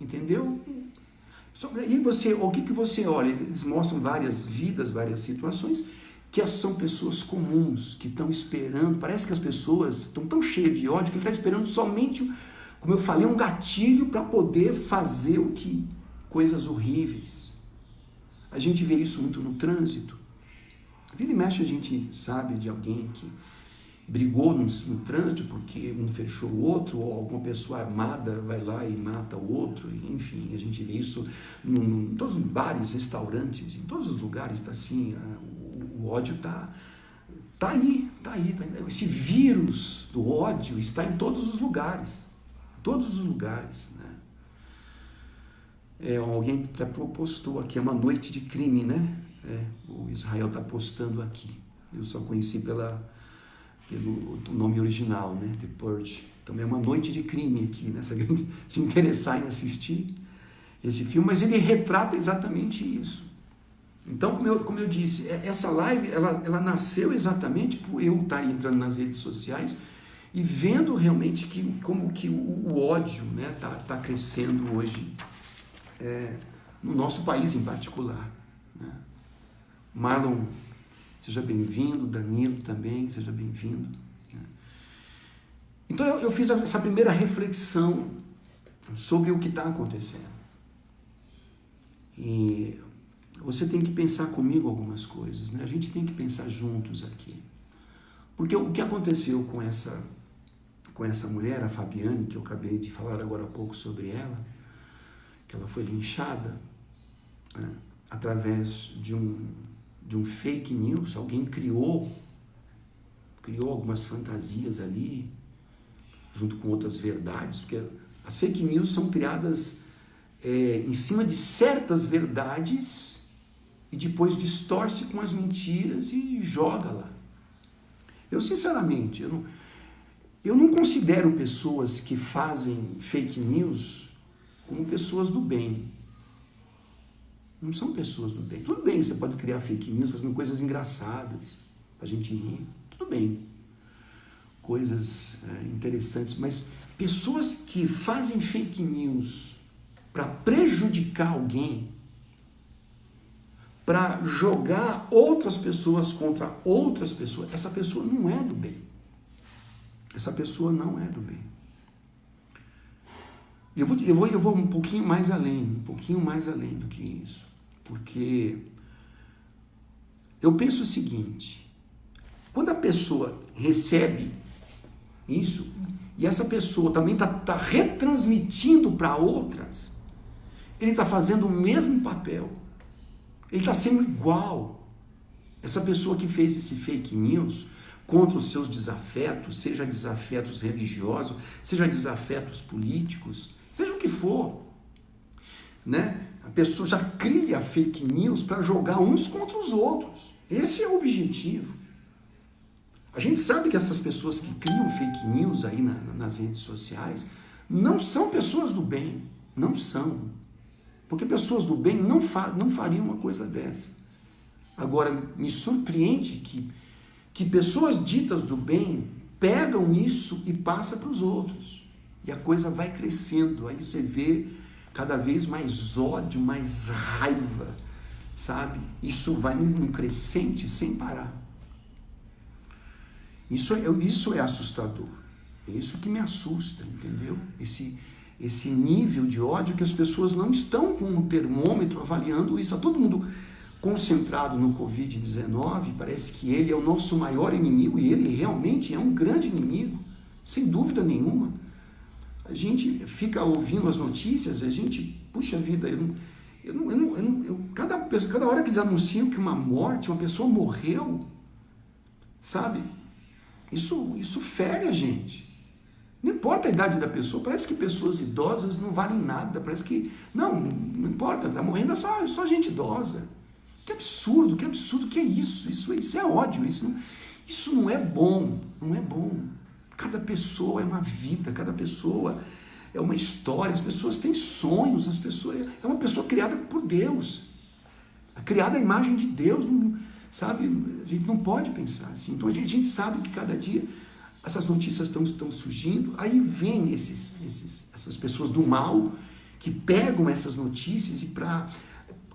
entendeu? E o que você olha? Eles mostram várias vidas, várias situações, que são pessoas comuns, que estão esperando. Parece que as pessoas estão tão cheias de ódio que ele está esperando somente, como eu falei, um gatilho para poder fazer coisas horríveis. A gente vê isso muito no trânsito. Vira e mexe a gente sabe de alguém que brigou no trânsito porque um fechou o outro, ou alguma pessoa armada vai lá e mata o outro, enfim, a gente vê isso em todos os bares, restaurantes, em todos os lugares está assim, o ódio está aí. Esse vírus do ódio está em todos os lugares, né? Alguém postou aqui, é uma noite de crime, né? O Israel está postando aqui. Eu só conheci pelo nome original, né? The Purge. Então é uma noite de crime aqui, né? Se interessar em assistir esse filme, mas ele retrata exatamente isso. Então, como eu disse, essa live ela nasceu exatamente por eu estar entrando nas redes sociais e vendo realmente como que o ódio, né, tá crescendo hoje no nosso país em particular, né? Marlon, seja bem-vindo. Danilo também, seja bem-vindo. Então eu fiz essa primeira reflexão sobre o que está acontecendo. E você tem que pensar comigo algumas coisas, né? A gente tem que pensar juntos aqui. Porque o que aconteceu com essa mulher, a Fabiane, que eu acabei de falar agora há pouco sobre ela, que ela foi linchada, né, através de um fake news. Alguém criou algumas fantasias ali, junto com outras verdades, porque as fake news são criadas em cima de certas verdades e depois distorce com as mentiras e joga lá. Eu, sinceramente, eu não considero pessoas que fazem fake news como pessoas do bem. Não são pessoas do bem. Tudo bem, você pode criar fake news fazendo coisas engraçadas, pra gente rir, tudo bem. Coisas interessantes, mas pessoas que fazem fake news para prejudicar alguém, para jogar outras pessoas contra outras pessoas. Essa pessoa não é do bem. Essa pessoa não é do bem. Eu vou um pouquinho mais além do que isso. Porque eu penso o seguinte, quando a pessoa recebe isso, e essa pessoa também está retransmitindo para outras, ele está fazendo o mesmo papel. Ele está sendo igual. Essa pessoa que fez esse fake news contra os seus desafetos, seja desafetos religiosos, seja desafetos políticos, seja o que for, né? A pessoa já cria fake news para jogar uns contra os outros. Esse é o objetivo. A gente sabe que essas pessoas que criam fake news aí nas redes sociais não são pessoas do bem. Não são. Porque pessoas do bem não fariam uma coisa dessa. Agora, me surpreende que pessoas ditas do bem pegam isso e passam para os outros. E a coisa vai crescendo. Aí você vê cada vez mais ódio, mais raiva, sabe? Isso vai num crescente sem parar. Isso é assustador. É isso que me assusta, entendeu? Esse nível de ódio que as pessoas não estão com um termômetro avaliando isso. Está todo mundo concentrado no Covid-19, parece que ele é o nosso maior inimigo, e ele realmente é um grande inimigo, sem dúvida nenhuma. A gente fica ouvindo as notícias, a gente, puxa vida, cada hora que eles anunciam que uma morte, uma pessoa morreu, sabe? Isso fere a gente. Não importa a idade da pessoa, parece que pessoas idosas não valem nada, parece que, não importa, está morrendo só gente idosa. Que absurdo, que é isso? Isso é ódio, isso não é bom, não é bom. Cada pessoa é uma vida, cada pessoa é uma história, as pessoas têm sonhos, é uma pessoa criada por Deus, criada à imagem de Deus, sabe? A gente não pode pensar assim. Então a gente sabe que cada dia essas notícias estão surgindo, aí vem essas pessoas do mal que pegam essas notícias e para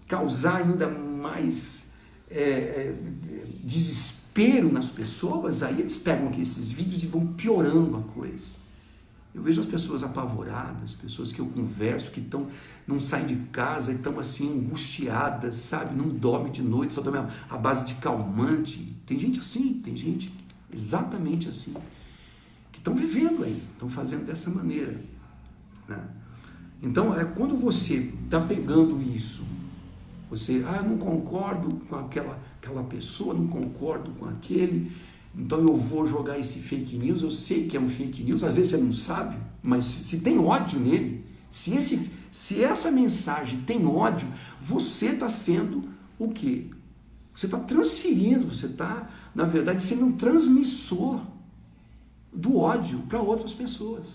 causar ainda mais desespero nas pessoas, aí eles pegam aqui esses vídeos e vão piorando a coisa. Eu vejo as pessoas apavoradas, pessoas que eu converso, que não saem de casa e estão assim angustiadas, sabe? Não dormem de noite, só dormem à base de calmante. Tem gente assim, tem gente exatamente assim, que estão vivendo aí, estão fazendo dessa maneira, né? Então, quando você está pegando isso, você, eu não concordo com aquela pessoa, não concordo com aquele, então eu vou jogar esse fake news, eu sei que é um fake news, às vezes você não sabe, mas se tem ódio nele, se essa mensagem tem ódio, você está sendo o quê? Você está transferindo, você está, na verdade, sendo um transmissor do ódio para outras pessoas.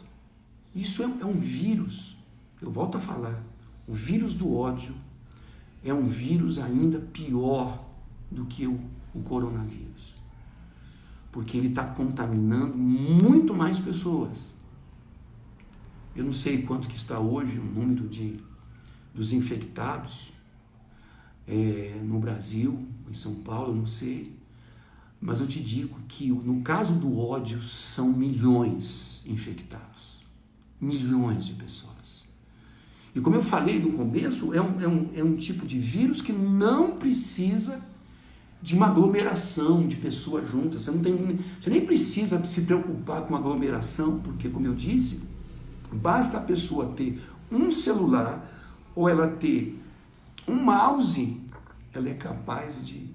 Isso é um vírus. Eu volto a falar, o vírus do ódio é um vírus ainda pior do que o coronavírus. Porque ele está contaminando muito mais pessoas. Eu não sei quanto que está hoje o número dos infectados no Brasil, em São Paulo, não sei. Mas eu te digo que no caso do ódio são milhões infectados. Milhões de pessoas. E como eu falei no começo, é um tipo de vírus que não precisa de uma aglomeração de pessoas juntas. Você nem precisa se preocupar com aglomeração, porque, como eu disse, basta a pessoa ter um celular ou ela ter um mouse, ela é capaz de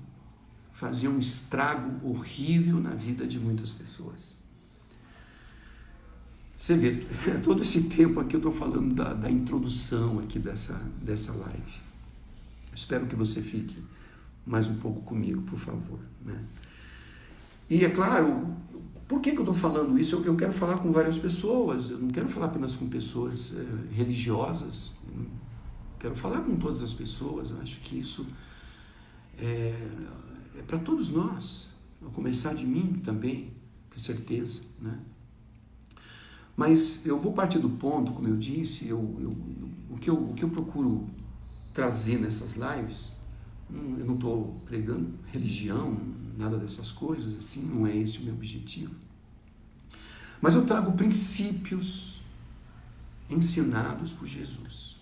fazer um estrago horrível na vida de muitas pessoas. Você vê, todo esse tempo aqui eu estou falando da introdução aqui dessa live. Espero que você fique mais um pouco comigo, por favor, né? E é claro, por que eu estou falando isso? Eu quero falar com várias pessoas, eu não quero falar apenas com pessoas religiosas, eu quero falar com todas as pessoas. Eu acho que isso é para todos nós, a começar de mim também, com certeza, né? Mas eu vou partir do ponto, como eu disse, o que eu procuro trazer nessas lives, Eu não estou pregando religião, nada dessas coisas, assim, não é esse o meu objetivo. Mas eu trago princípios ensinados por Jesus.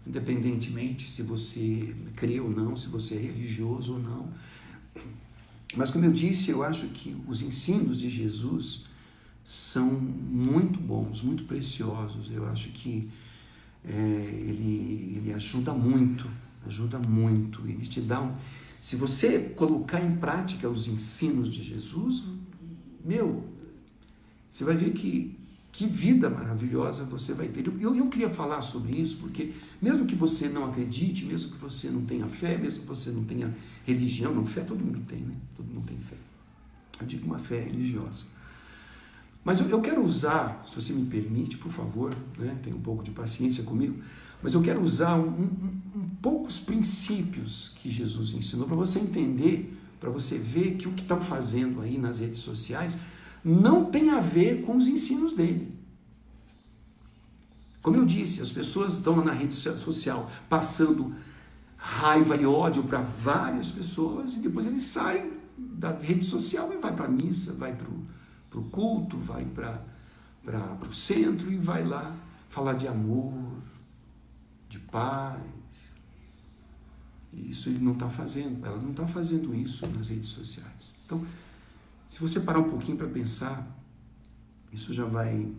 Independentemente se você crê ou não, se você é religioso ou não. Mas como eu disse, eu acho que os ensinos de Jesus são muito bons, muito preciosos. Eu acho que ele ajuda muito, ele te dá se você colocar em prática os ensinos de Jesus, você vai ver que vida maravilhosa você vai ter. Eu queria falar sobre isso, porque mesmo que você não acredite, mesmo que você não tenha fé, mesmo que você não tenha religião, não, fé todo mundo tem, né? Todo mundo tem fé. Eu digo uma fé religiosa. Mas eu quero usar, se você me permite, por favor, né? Tenha um pouco de paciência comigo, mas eu quero usar poucos princípios que Jesus ensinou para você entender, para você ver que o que estão fazendo aí nas redes sociais não tem a ver com os ensinos dele. Como eu disse, as pessoas estão lá na rede social passando raiva e ódio para várias pessoas e depois eles saem da rede social e vai para a missa, vai para o culto, vai para o centro e vai lá falar de amor, de paz. Isso ele não está fazendo, ela não está fazendo isso nas redes sociais. Então, se você parar um pouquinho para pensar, isso já vai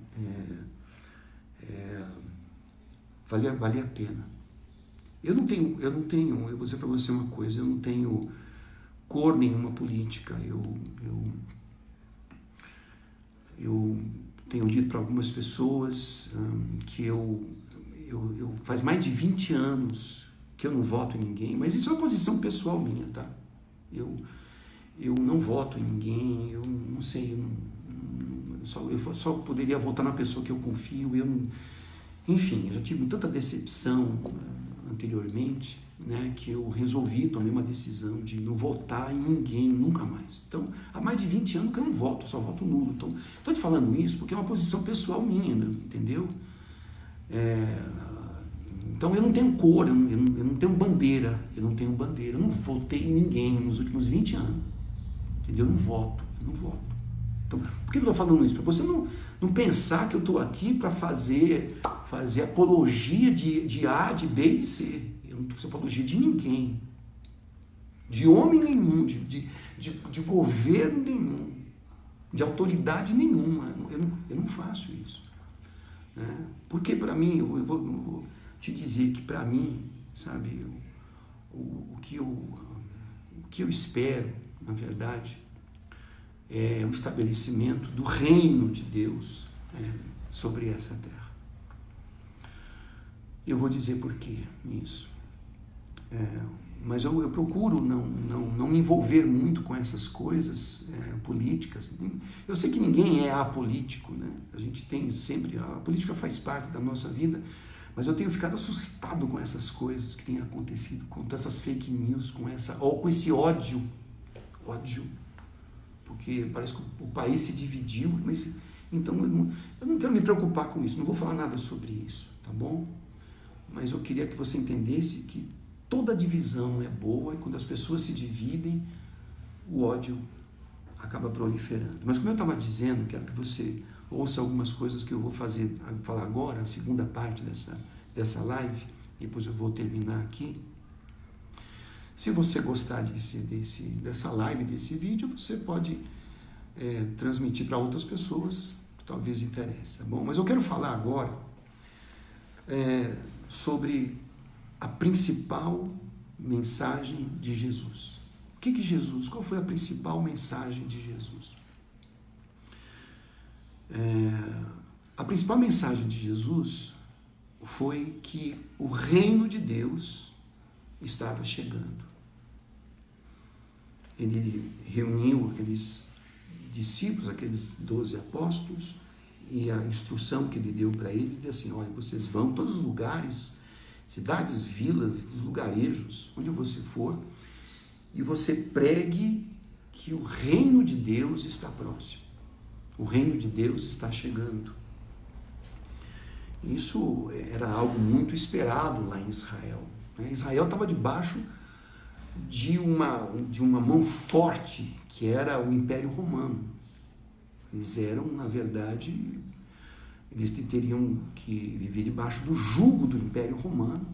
valer a pena. Eu vou dizer para você uma coisa, eu não tenho cor nenhuma política. Eu tenho dito para algumas pessoas que eu faz mais de 20 anos que eu não voto em ninguém, mas isso é uma posição pessoal minha, tá? Eu não voto em ninguém, eu não sei, eu só poderia votar na pessoa que eu confio, enfim, eu já tive tanta decepção anteriormente, né, que eu tomei uma decisão de não votar em ninguém, nunca mais. Então, há mais de 20 anos que eu não voto, só voto nulo. Então, estou te falando isso porque é uma posição pessoal minha, né, entendeu? Então, eu não tenho cor, eu não tenho bandeira, eu não votei em ninguém nos últimos 20 anos, entendeu? Eu não voto. Então, por que eu estou falando isso? Para você não pensar que eu estou aqui para fazer apologia de A, de B e de C. Eu não estou fazendo apologia de ninguém, de homem nenhum, de governo nenhum, de autoridade nenhuma. Eu não faço isso, né? Porque para mim, eu vou te dizer que para mim, sabe, o que eu espero, na verdade, é o estabelecimento do reino de Deus sobre essa terra. Eu vou dizer por que isso. Mas eu procuro não me envolver muito com essas coisas políticas. Eu sei que ninguém é apolítico, né? A gente tem sempre... A política faz parte da nossa vida, mas eu tenho ficado assustado com essas coisas que têm acontecido, com essas fake news, com esse ódio, porque parece que o país se dividiu, mas então eu não quero me preocupar com isso, não vou falar nada sobre isso, tá bom? Mas eu queria que você entendesse que toda divisão é boa e quando as pessoas se dividem, o ódio acaba proliferando. Mas como eu estava dizendo, quero que você ouça algumas coisas que eu vou falar agora, a segunda parte dessa live, depois eu vou terminar aqui. Se você gostar dessa live, desse vídeo, você pode transmitir para outras pessoas que talvez interesse, tá bom? Mas eu quero falar agora sobre a principal mensagem de Jesus. Qual foi a principal mensagem de Jesus? A principal mensagem de Jesus foi que o reino de Deus estava chegando. Ele reuniu aqueles discípulos, aqueles 12 apóstolos, e a instrução que ele deu para eles, disse assim: olha, vocês vão a todos os lugares, cidades, vilas, lugarejos, onde você for, e você pregue que o reino de Deus está próximo. O reino de Deus está chegando. Isso era algo muito esperado lá em Israel. né? Israel estava debaixo de uma mão forte, que era o Império Romano. Eles eram, na verdade, eles teriam que viver debaixo do jugo do Império Romano,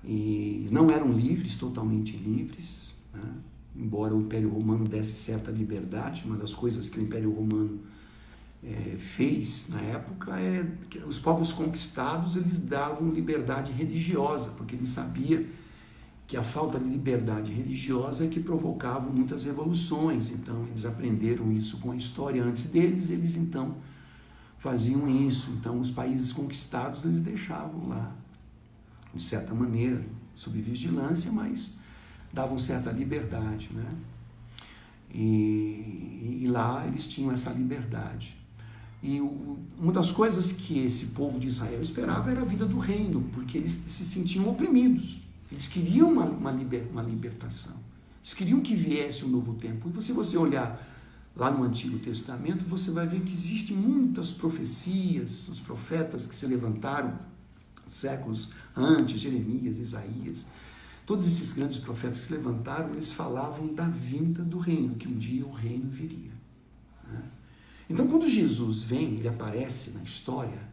e não eram livres, totalmente livres, né? Embora o Império Romano desse certa liberdade. Uma das coisas que o Império Romano fez na época é que os povos conquistados, eles davam liberdade religiosa, porque eles sabiam que a falta de liberdade religiosa é que provocava muitas revoluções. Então eles aprenderam isso com a história antes deles, eles então faziam isso. Então os países conquistados, eles deixavam lá, de certa maneira, sob vigilância, mas davam certa liberdade, né? E lá eles tinham essa liberdade. E uma das coisas que esse povo de Israel esperava era a vida do reino, porque eles se sentiam oprimidos. Eles queriam uma libertação. Eles queriam que viesse um novo tempo. E se você olhar lá no Antigo Testamento, você vai ver que existem muitas profecias, os profetas que se levantaram séculos antes, Jeremias, Isaías, todos esses grandes profetas que se levantaram, eles falavam da vinda do reino, que um dia o reino viria, né? Então, quando Jesus vem, ele aparece na história,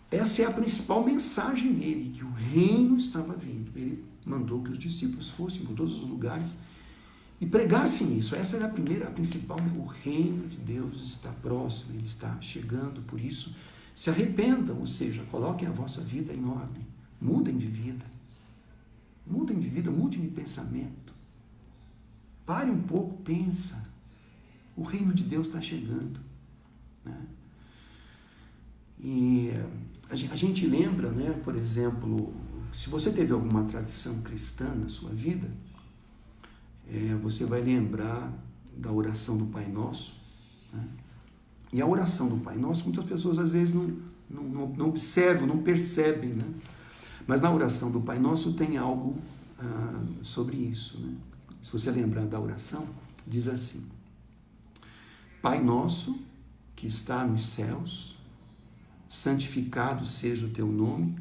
essa é a principal mensagem dele, que o reino estava vindo. Ele mandou que os discípulos fossem por todos os lugares e pregassem isso. Essa era a principal, o reino de Deus está próximo, ele está chegando, por isso se arrependam, ou seja, coloquem a vossa vida em ordem, mudem de vida, mudem de pensamento, pare um pouco, pensa, o reino de Deus está chegando, né? E a gente lembra, né, por exemplo, se você teve alguma tradição cristã na sua vida, você vai lembrar da oração do Pai Nosso, né? E a oração do Pai Nosso, muitas pessoas às vezes não observam, não percebem, né? Mas na oração do Pai Nosso tem algo sobre isso, né? Se você lembrar da oração, diz assim: Pai Nosso que está nos céus, santificado seja o teu nome,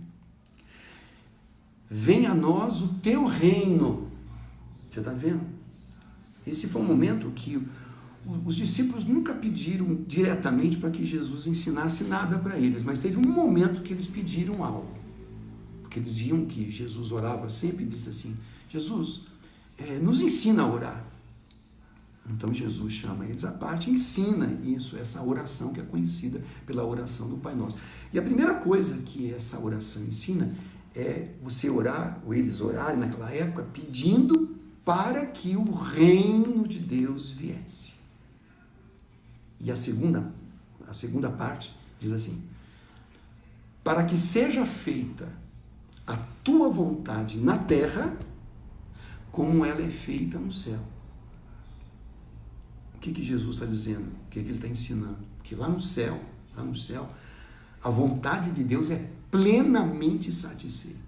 venha a nós o teu reino. Você está vendo? Esse foi um momento que os discípulos nunca pediram diretamente para que Jesus ensinasse nada para eles, mas teve um momento que eles pediram algo, porque eles viam que Jesus orava sempre e disse assim: Jesus, nos ensina a orar. Então Jesus chama eles à parte e ensina isso, essa oração que é conhecida pela oração do Pai Nosso. E a primeira coisa que essa oração ensina é você orar, ou eles orarem naquela época, pedindo para que o reino de Deus viesse. E a segunda parte diz assim: para que seja feita a tua vontade na terra, como ela é feita no céu. O que Jesus está dizendo? O que ele está ensinando? Que lá no céu, a vontade de Deus é plenamente satisfeita.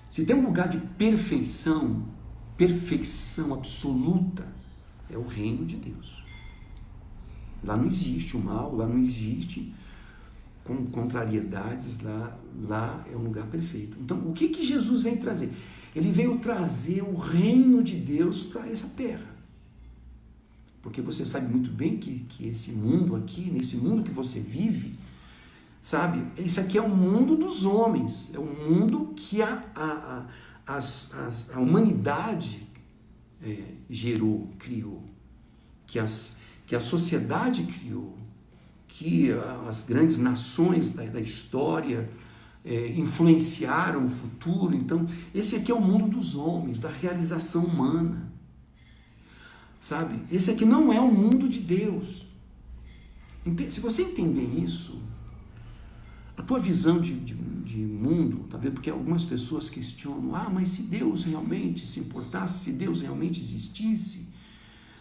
Se tem um lugar de perfeição absoluta, é o reino de Deus. Lá não existe o mal, lá não existe contrariedades, lá é um lugar perfeito. Então, o que Jesus veio trazer? Ele veio trazer o reino de Deus para essa terra. Porque você sabe muito bem que esse mundo aqui, nesse mundo que você vive, sabe, esse aqui é o mundo dos homens, é um mundo que a humanidade criou, que a sociedade criou, que as grandes nações da história influenciaram o futuro. Então, esse aqui é o mundo dos homens, da realização humana, sabe? Esse aqui não é o mundo de Deus. Se você entender isso, a tua visão de mundo, tá vendo? Porque algumas pessoas questionam: mas se Deus realmente se importasse, se Deus realmente existisse,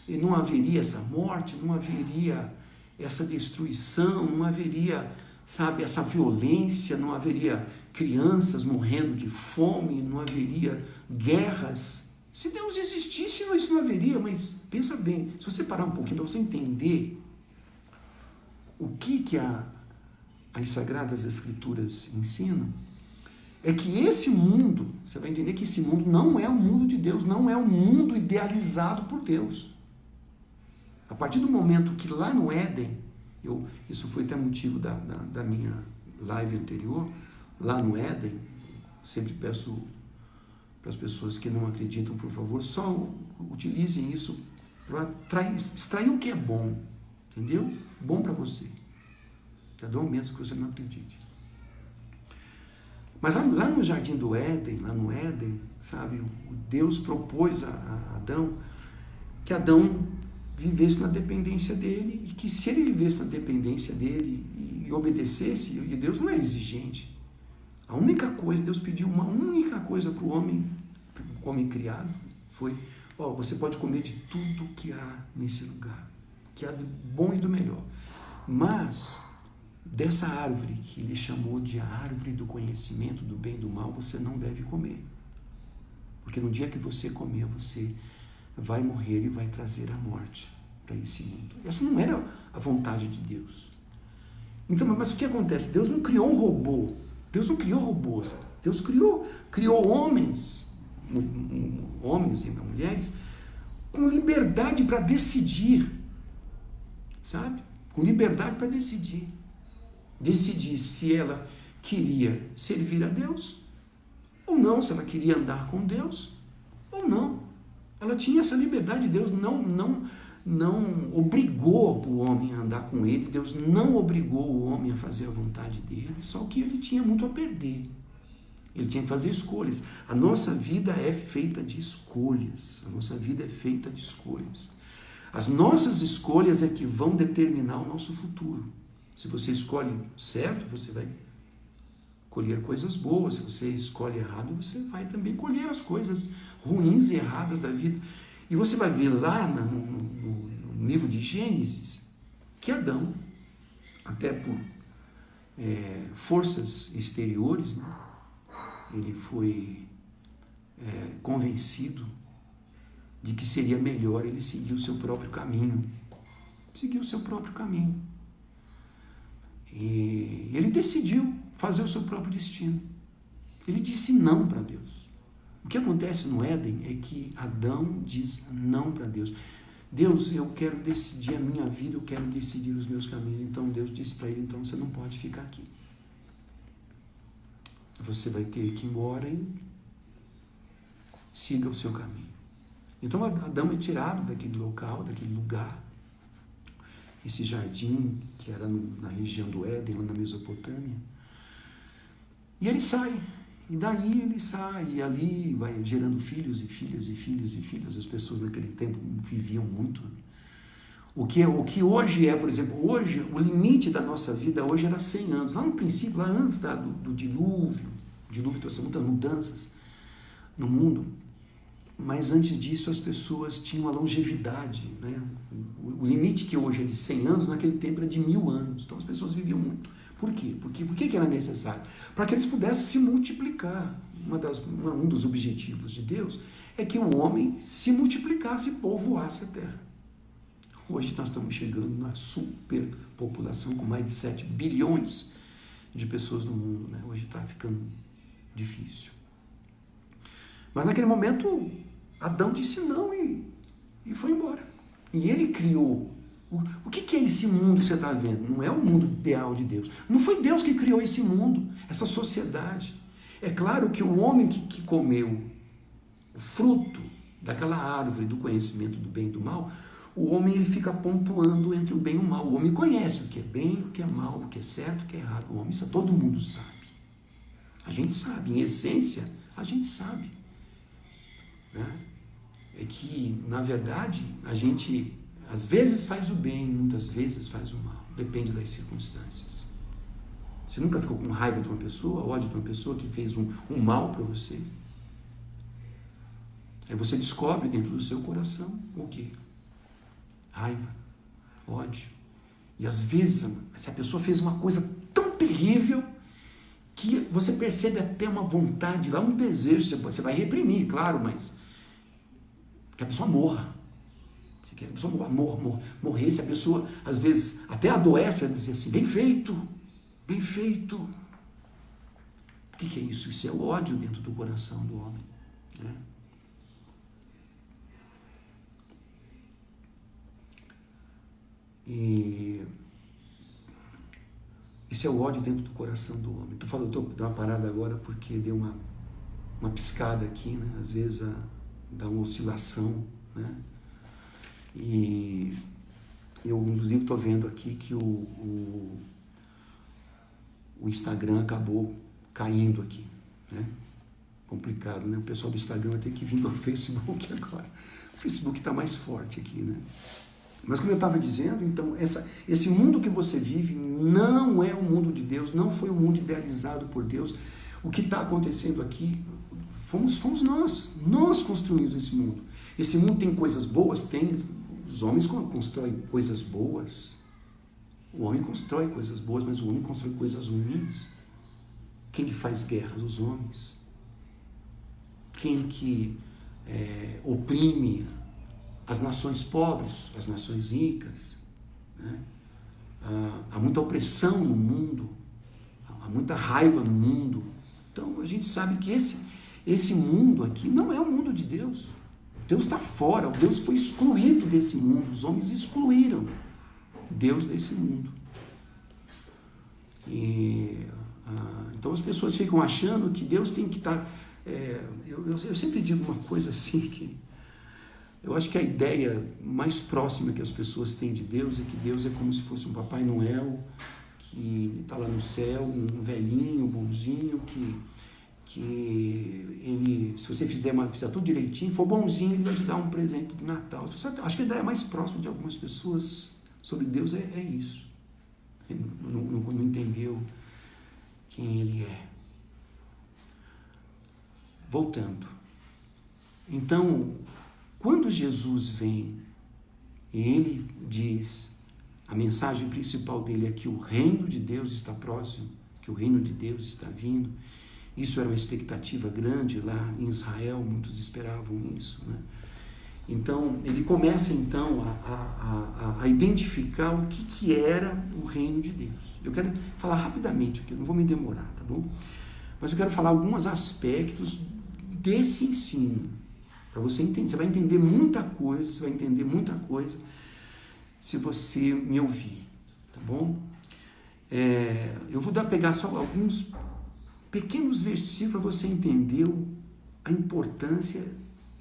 não haveria essa morte, não haveria essa destruição, não haveria, sabe, essa violência, não haveria crianças morrendo de fome, não haveria guerras. Se Deus existisse, isso não haveria. Mas pensa bem, se você parar um pouquinho para você entender o que as Sagradas Escrituras ensinam, é que esse mundo, você vai entender que esse mundo não é o mundo de Deus, não é o mundo idealizado por Deus. A partir do momento que lá no Éden, isso foi até motivo da minha live anterior, lá no Éden, sempre peço para as pessoas que não acreditam, por favor, só utilizem isso para extrair o que é bom, entendeu? Bom para você. Tá bom? Mesmo que você não acredite. Mas lá no jardim do Éden, lá no Éden, sabe, o Deus propôs a Adão que Adão vivesse na dependência dele e que se ele vivesse na dependência dele e obedecesse, e Deus não é exigente. A única coisa, Deus pediu uma única coisa para o homem criado, foi, você pode comer de tudo que há nesse lugar, que há do bom e do melhor, mas dessa árvore que ele chamou de a árvore do conhecimento do bem e do mal, você não deve comer. Porque no dia que você comer, você vai morrer e vai trazer a morte para esse mundo. Essa não era a vontade de Deus. Então, mas o que acontece? Deus não criou um robô. Deus não criou robôs. Deus criou homens e mulheres com liberdade para decidir, sabe? Com liberdade para decidir. Decidir se ela queria servir a Deus ou não, se ela queria andar com Deus ou não. Ela tinha essa liberdade. Deus não obrigou o homem a andar com ele, Deus não obrigou o homem a fazer a vontade dele, só que ele tinha muito a perder. Ele tinha que fazer escolhas. A nossa vida é feita de escolhas. A nossa vida é feita de escolhas. As nossas escolhas é que vão determinar o nosso futuro. Se você escolhe certo, você vai colher coisas boas. Se você escolhe errado, você vai também colher as coisas ruins e erradas da vida. E você vai ver lá no livro de Gênesis que Adão, até por forças exteriores, né, ele foi convencido de que seria melhor ele seguir o seu próprio caminho. Seguir o seu próprio caminho. E ele decidiu fazer o seu próprio destino. Ele disse não para Deus. O que acontece no Éden é que Adão diz não para Deus. Deus, eu quero decidir a minha vida, eu quero decidir os meus caminhos. Então Deus disse para ele, então você não pode ficar aqui. Você vai ter que ir embora e siga o seu caminho. Então Adão é tirado daquele local, daquele lugar, esse jardim que era na região do Éden, lá na Mesopotâmia, e ele sai. E daí ele sai, e ali vai gerando filhos e filhos e filhos e filhos. As pessoas naquele tempo viviam muito. O que hoje por exemplo, hoje, o limite da nossa vida hoje era 100 anos. Lá no princípio, lá antes do dilúvio, o dilúvio trouxe muitas mudanças no mundo, mas antes disso as pessoas tinham a longevidade, né? O limite que hoje é de 100 anos, naquele tempo era de 1000 anos. Então as pessoas viviam muito. Por quê? Por que era necessário? Para que eles pudessem se multiplicar. Um dos objetivos de Deus é que o homem se multiplicasse e povoasse a terra. Hoje nós estamos chegando na superpopulação com mais de 7 bilhões de pessoas no mundo, né? Hoje está ficando difícil. Mas naquele momento, Adão disse não e foi embora. E ele criou. O que é esse mundo que você está vendo? Não é o mundo ideal de Deus. Não foi Deus que criou esse mundo, essa sociedade. É claro que o homem que comeu o fruto daquela árvore do conhecimento do bem e do mal, o homem ele fica pontuando entre o bem e o mal. O homem conhece o que é bem, o que é mal, o que é certo, o que é errado. O homem, isso todo mundo sabe. A gente sabe, em essência, a gente sabe. Né? É que, na verdade, a gente às vezes faz o bem, muitas vezes faz o mal. Depende das circunstâncias. Você nunca ficou com raiva de uma pessoa, ódio de uma pessoa que fez um mal para você? Aí você descobre dentro do seu coração o quê? Raiva, ódio. E às vezes, se a pessoa fez uma coisa tão terrível que você percebe até uma vontade, lá um desejo, você vai reprimir, claro, mas que a pessoa morra. Que a pessoa morrer, se a pessoa às vezes até adoece, a dizer assim, bem feito, O que é isso? Isso é o ódio dentro do coração do homem, né? E esse é o ódio dentro do coração do homem. Estou dando uma parada agora porque deu uma piscada aqui, né? Às vezes dá uma oscilação, né? E eu, inclusive, estou vendo aqui que o Instagram acabou caindo aqui, né? Complicado, né? O pessoal do Instagram vai ter que vir para o Facebook agora. O Facebook está mais forte aqui, né? Mas como eu estava dizendo, então, esse mundo que você vive não é o mundo de Deus, não foi o mundo idealizado por Deus. O que está acontecendo aqui, fomos nós construímos esse mundo. Esse mundo tem coisas boas, tem, os homens constroem coisas boas, o homem constrói coisas boas, mas o homem constrói coisas ruins. Quem que faz guerras? Os homens. Quem que oprime as nações pobres, as nações ricas, né? Há muita opressão no mundo, há muita raiva no mundo. Então a gente sabe que esse mundo aqui não é o mundo de Deus. Deus está fora, Deus foi excluído desse mundo, os homens excluíram Deus desse mundo. Então as pessoas ficam achando que Deus tem que estar... eu sempre digo uma coisa assim, que eu acho que a ideia mais próxima que as pessoas têm de Deus é que Deus é como se fosse um Papai Noel, que está lá no céu, um velhinho, bonzinho, que ele, se você fizer tudo direitinho, for bonzinho, ele vai te dar um presente de Natal. Acho que a ideia mais próxima de algumas pessoas sobre Deus é isso. Ele não entendeu quem ele é. Voltando. Então, quando Jesus vem e ele diz, a mensagem principal dele é que o reino de Deus está próximo, que o reino de Deus está vindo. Isso era uma expectativa grande lá em Israel, muitos esperavam isso, né? Então, ele começa então a identificar o que era o reino de Deus. Eu quero falar rapidamente aqui, não vou me demorar, tá bom? Mas eu quero falar alguns aspectos desse ensino, para você entender. Você vai entender muita coisa, se você me ouvir, tá bom? Eu vou pegar só alguns pequenos versículos para você entender a importância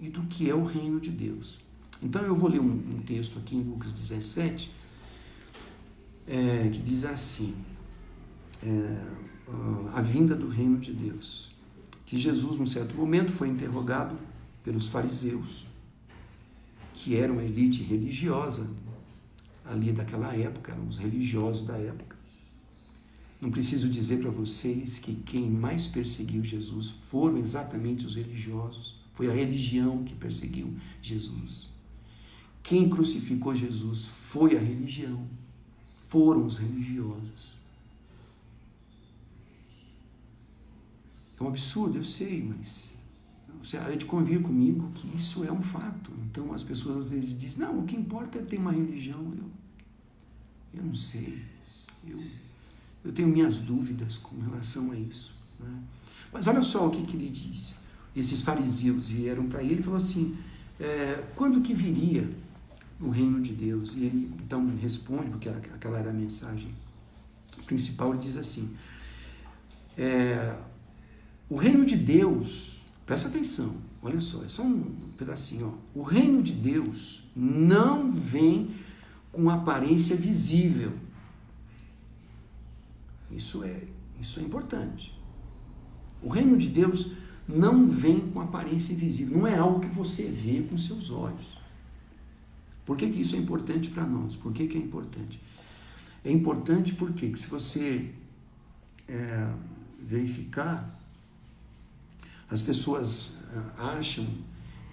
e do que é o reino de Deus. Então eu vou ler um texto aqui em Lucas 17, que diz assim, a vinda do reino de Deus, que Jesus, num certo momento, foi interrogado pelos fariseus, que eram a elite religiosa ali daquela época, eram os religiosos da época. Não preciso dizer para vocês que quem mais perseguiu Jesus foram exatamente os religiosos. Foi a religião que perseguiu Jesus. Quem crucificou Jesus foi a religião. Foram os religiosos. É um absurdo, eu sei, mas você há de convir comigo que isso é um fato. Então as pessoas às vezes dizem, não, o que importa é ter uma religião. Eu não sei. Eu tenho minhas dúvidas com relação a isso, né? Mas olha só o que ele diz. Esses fariseus vieram para ele e falaram assim, quando que viria o reino de Deus? E ele então responde, porque aquela era a mensagem principal, ele diz assim, o reino de Deus, presta atenção, olha só, é só um pedacinho, ó. O reino de Deus não vem com aparência visível. Isso é importante. O reino de Deus não vem com aparência visível, não é algo que você vê com seus olhos. Por que isso é importante para nós? Por que é importante? É importante porque, se você verificar, as pessoas acham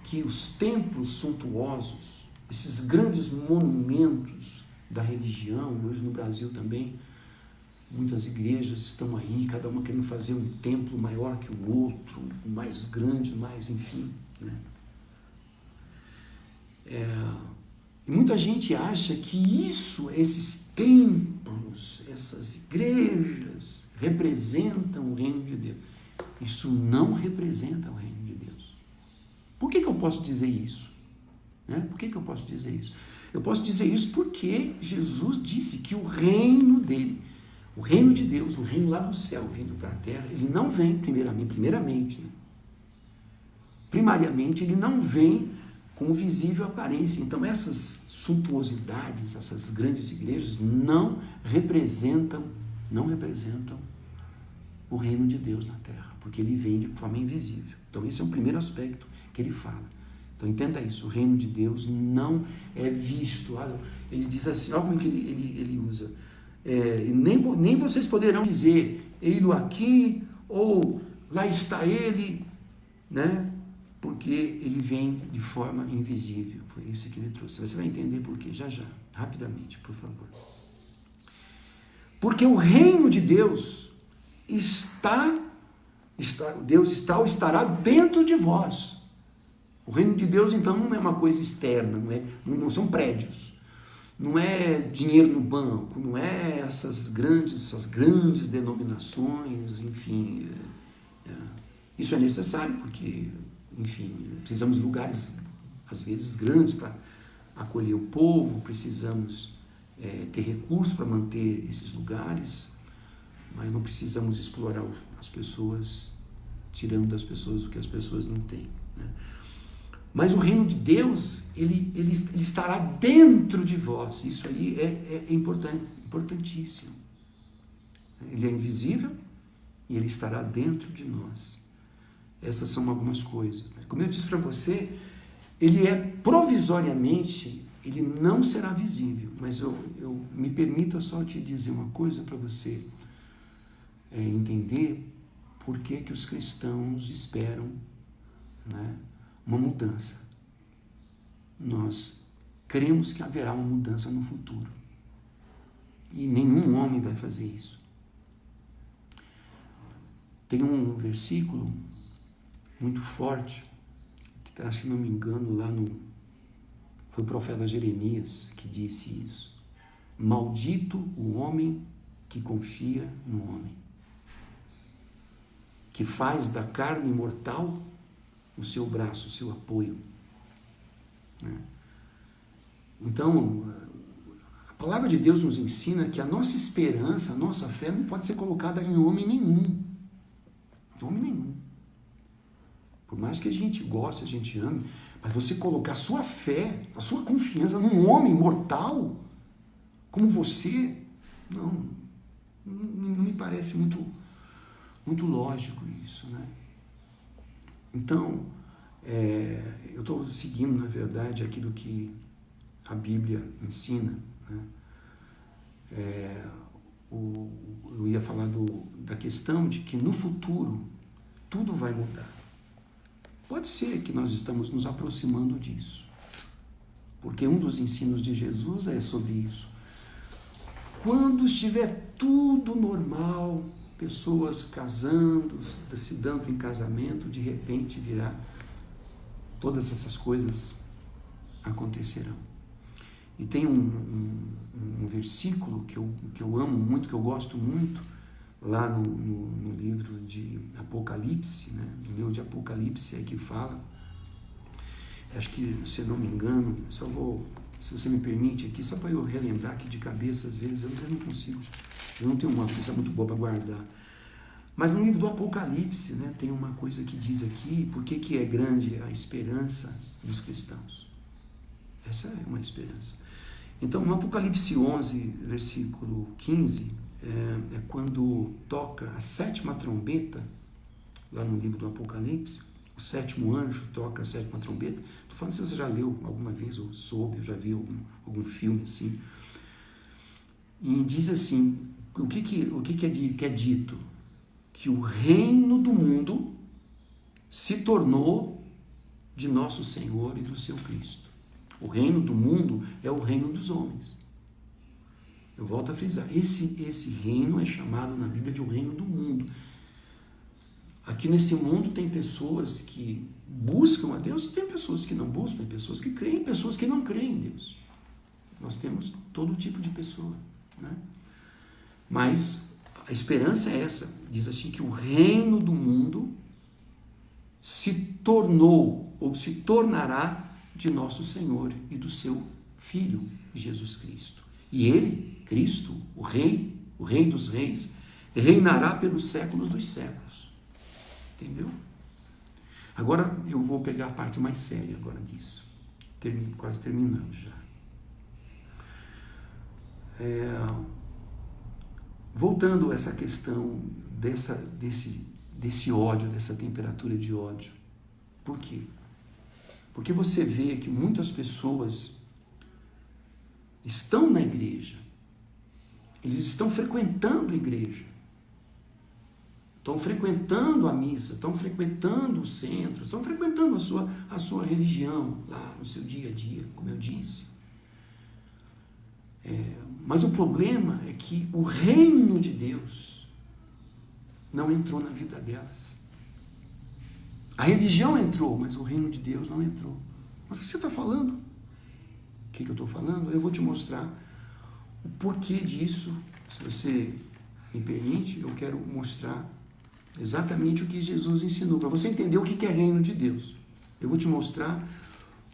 que os templos suntuosos, esses grandes monumentos da religião, hoje no Brasil também, muitas igrejas estão aí, cada uma querendo fazer um templo maior que o outro, mais grande, mais, enfim, né? E muita gente acha que esses templos, essas igrejas, representam o reino de Deus. Isso não representa o reino de Deus. Por que eu posso dizer isso? Por que eu posso dizer isso? Eu posso dizer isso porque Jesus disse que o reino dele, o reino de Deus, o reino lá do céu vindo para a terra, ele não vem primariamente, ele não vem com visível aparência. Então essas suntuosidades, essas grandes igrejas não representam o reino de Deus na terra, porque ele vem de forma invisível. Então esse é o primeiro aspecto que ele fala. Então entenda isso, o reino de Deus não é visto. Ele diz assim, olha como que ele usa, nem vocês poderão dizer, ei-lo aqui, ou lá está ele, né? Porque ele vem de forma invisível. Foi isso que ele trouxe. Você vai entender por quê, já, rapidamente, por favor. Porque o reino de Deus Deus está ou estará dentro de vós. O reino de Deus, então, não é uma coisa externa, não são prédios, não é dinheiro no banco, não é essas grandes denominações, enfim. Isso é necessário porque, enfim, precisamos de lugares, às vezes, grandes para acolher o povo, precisamos ter recursos para manter esses lugares, mas não precisamos explorar as pessoas, tirando das pessoas o que as pessoas não têm, né? Mas o reino de Deus, ele estará dentro de vós. Isso aí é importantíssimo. Ele é invisível e ele estará dentro de nós. Essas são algumas coisas. Como eu disse para você, ele é provisoriamente, ele não será visível. Mas eu me permita só te dizer uma coisa para você entender por que os cristãos esperam, né, uma mudança. Nós cremos que haverá uma mudança no futuro. E nenhum homem vai fazer isso. Tem um versículo muito forte, que, se não me engano, foi o profeta Jeremias que disse isso. Maldito o homem que confia no homem, que faz da carne mortal o seu braço, o seu apoio, né? Então, a palavra de Deus nos ensina que a nossa esperança, a nossa fé não pode ser colocada em homem nenhum. Homem nenhum. Por mais que a gente goste, a gente ame, mas você colocar a sua fé, a sua confiança num homem mortal, como você, não me parece muito lógico isso, né? Então, eu estou seguindo, na verdade, aquilo que a Bíblia ensina, né? Eu ia falar da questão de que no futuro tudo vai mudar. Pode ser que nós estamos nos aproximando disso, porque um dos ensinos de Jesus é sobre isso. Quando estiver tudo normal, pessoas casando, se dando em casamento, de repente virá, todas essas coisas acontecerão. E tem um versículo que eu amo muito, que eu gosto muito, lá no livro de Apocalipse, né? No livro de Apocalipse é que fala, acho que, se eu não me engano, só vou, se você me permite aqui, só para eu relembrar aqui de cabeça, às vezes eu não consigo, eu não tenho uma coisa muito boa para guardar. Mas no livro do Apocalipse, né, tem uma coisa que diz aqui, por que é grande a esperança dos cristãos. Essa é uma esperança. Então, no Apocalipse 11, versículo 15, é quando toca a 7ª trombeta, lá no livro do Apocalipse, o 7º anjo toca a 7ª trombeta. Estou falando se você já leu alguma vez, ou soube, ou já viu algum filme assim. E diz assim, o que é dito? Que o reino do mundo se tornou de nosso Senhor e do seu Cristo. O reino do mundo é o reino dos homens. Eu volto a frisar, esse reino é chamado na Bíblia de o reino do mundo. Aqui nesse mundo tem pessoas que buscam a Deus, tem pessoas que não buscam, tem pessoas que creem, pessoas que não creem em Deus. Nós temos todo tipo de pessoa, né? Mas A esperança é essa. Diz assim que o reino do mundo se tornou ou se tornará de nosso Senhor e do seu Filho, Jesus Cristo. E ele, Cristo, o Rei dos Reis, reinará pelos séculos dos séculos. Entendeu? Agora eu vou pegar a parte mais séria agora disso. Quase terminando já. Voltando a essa questão desse ódio, dessa temperatura de ódio. Por quê? Porque você vê que muitas pessoas estão na igreja, eles estão frequentando a igreja, estão frequentando a missa, estão frequentando o centro, estão frequentando a sua religião lá no seu dia a dia, como eu disse. Mas o problema é que o reino de Deus não entrou na vida delas. A religião entrou, mas o reino de Deus não entrou. Mas o que você está falando? O que eu estou falando? Eu vou te mostrar o porquê disso. Se você me permite, eu quero mostrar exatamente o que Jesus ensinou. Para você entender o que é reino de Deus. Eu vou te mostrar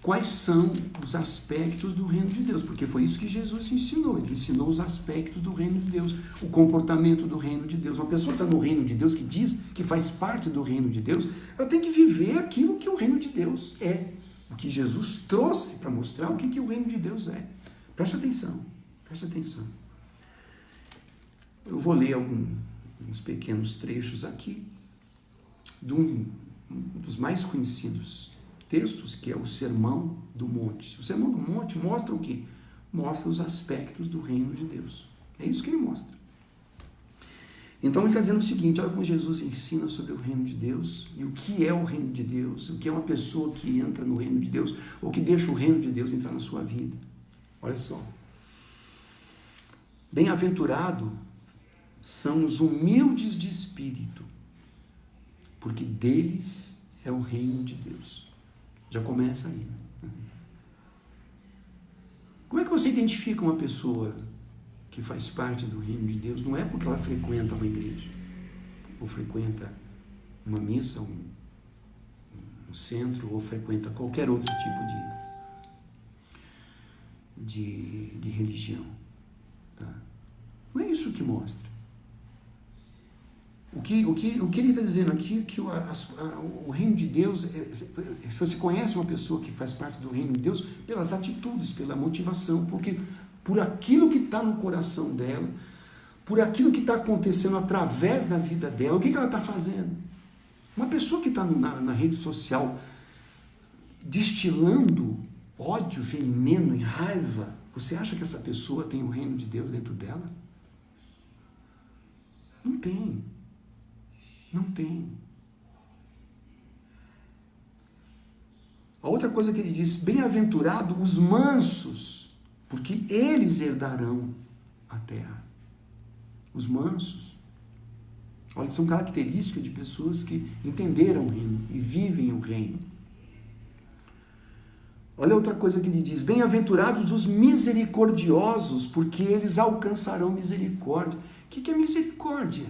quais são os aspectos do reino de Deus, porque foi isso que Jesus ensinou. Ele ensinou os aspectos do reino de Deus, o comportamento do reino de Deus. Uma pessoa que está no reino de Deus, que diz que faz parte do reino de Deus, ela tem que viver aquilo que o reino de Deus é. O que Jesus trouxe para mostrar o que o reino de Deus é. Preste atenção, preste atenção. Eu vou ler alguns pequenos trechos aqui de um dos mais conhecidos textos, que é o Sermão do Monte. O Sermão do Monte mostra o quê? Mostra os aspectos do reino de Deus. É isso que ele mostra. Então ele está dizendo o seguinte: olha como Jesus ensina sobre o reino de Deus e o que é o reino de Deus, o que é uma pessoa que entra no reino de Deus ou que deixa o reino de Deus entrar na sua vida. Olha só. Bem-aventurado são os humildes de espírito, porque deles é o reino de Deus. Já começa aí. Como é que você identifica uma pessoa que faz parte do reino de Deus? Não é porque ela frequenta uma igreja, ou frequenta uma missa, um centro, ou frequenta qualquer outro tipo de religião. Tá? Não é isso que mostra. O que ele está dizendo aqui é que o reino de Deus, se você conhece uma pessoa que faz parte do reino de Deus, pelas atitudes, pela motivação, porque por aquilo que está no coração dela, por aquilo que está acontecendo através da vida dela, o que ela está fazendo? Uma pessoa que está na rede social destilando ódio, veneno e raiva, você acha que essa pessoa tem o reino de Deus dentro dela? Não tem. Não tem. A outra coisa que ele diz: bem-aventurados os mansos, porque eles herdarão a terra. Os mansos. Olha, são características de pessoas que entenderam o reino e vivem o reino. Olha outra coisa que ele diz: bem-aventurados os misericordiosos, porque eles alcançarão misericórdia. O que é misericórdia?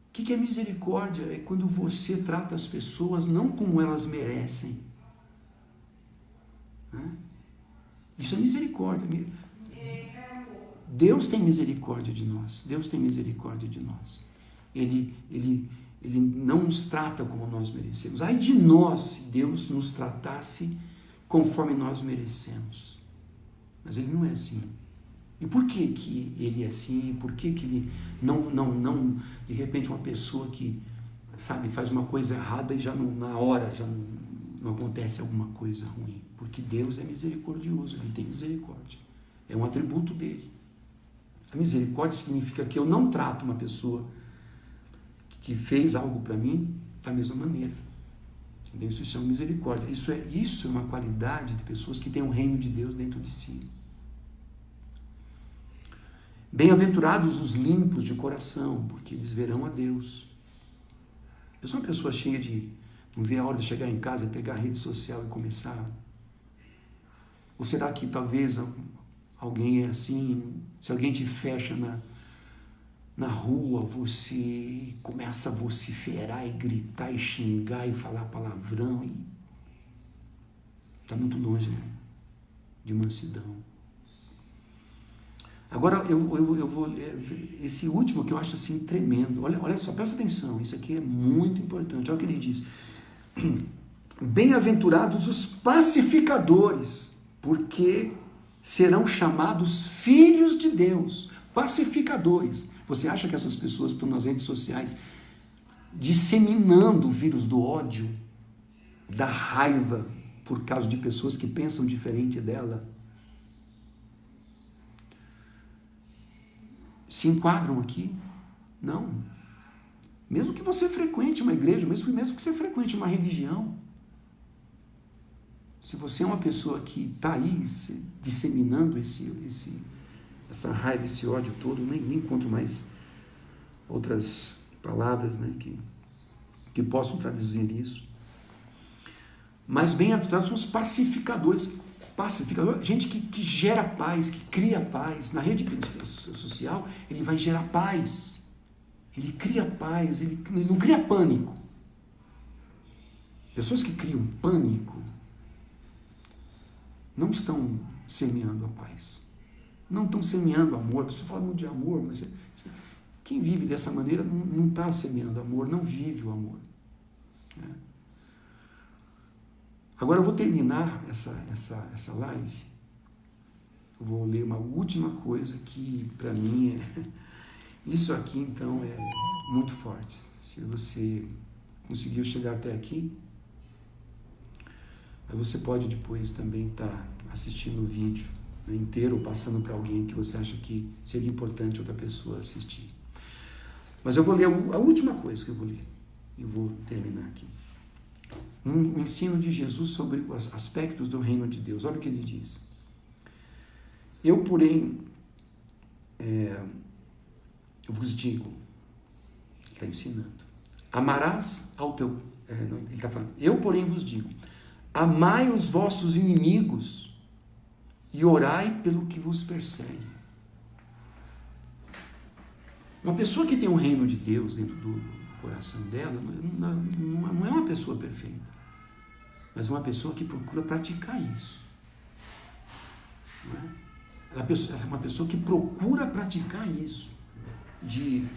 O que é misericórdia? É quando você trata as pessoas não como elas merecem. Isso é misericórdia. Deus tem misericórdia de nós. Deus tem misericórdia de nós. Ele não nos trata como nós merecemos. Ai de nós se Deus nos tratasse conforme nós merecemos. Mas Ele não é assim. E por que Ele é assim? Por que Ele não, de repente, uma pessoa que, sabe, faz uma coisa errada e já na hora já não acontece alguma coisa ruim? Porque Deus é misericordioso, Ele tem misericórdia. É um atributo dele. A misericórdia significa que eu não trato uma pessoa que fez algo para mim da mesma maneira. Entendeu? Isso chama misericórdia. Isso é uma qualidade de pessoas que têm o reino de Deus dentro de si. Bem-aventurados os limpos de coração, porque eles verão a Deus. Eu sou uma pessoa cheia de... não vê a hora de chegar em casa e pegar a rede social e começar. Ou será que talvez alguém é assim? Se alguém te fecha na rua você começa a vociferar e gritar e xingar e falar palavrão e está muito longe, né, de mansidão. Agora eu vou ler esse último que eu acho assim tremendo. Olha só, presta atenção, isso aqui é muito importante. Olha o que ele diz. Bem-aventurados os pacificadores, porque serão chamados filhos de Deus. Pacificadores. Você acha que essas pessoas que estão nas redes sociais disseminando o vírus do ódio, da raiva, por causa de pessoas que pensam diferente dela, se enquadram aqui? Não. Mesmo que você frequente uma igreja, mesmo que você frequente uma religião, se você é uma pessoa que está aí disseminando essa raiva, esse ódio todo, nem encontro mais outras palavras, né, que possam traduzir isso. Mas bem-aventurados são os pacificadores. Pacificador, gente que gera paz, que cria paz. Na rede social, ele vai gerar paz. Ele cria paz, ele não cria pânico. Pessoas que criam pânico não estão semeando a paz. Não estão semeando amor. Você fala muito de amor, mas quem vive dessa maneira não está semeando amor, não vive o amor. Agora eu vou terminar essa live. Eu vou ler uma última coisa que para mim isso aqui então é muito forte. Se você conseguiu chegar até aqui, aí você pode depois também estar assistindo o vídeo, né, inteiro, ou passando para alguém que você acha que seria importante outra pessoa assistir. Mas eu vou ler a última coisa que eu vou ler. E vou terminar aqui. Um ensino de Jesus sobre os aspectos do reino de Deus. Olha o que ele diz. Eu, porém, eu vos digo, ele está ensinando, amarás ao teu... ele está falando, eu, porém, vos digo, amai os vossos inimigos e orai pelo que vos persegue. Uma pessoa que tem um reino de Deus dentro do coração dela não é uma pessoa perfeita, mas uma pessoa que procura praticar isso. Não é? Ela é uma pessoa que procura praticar isso, de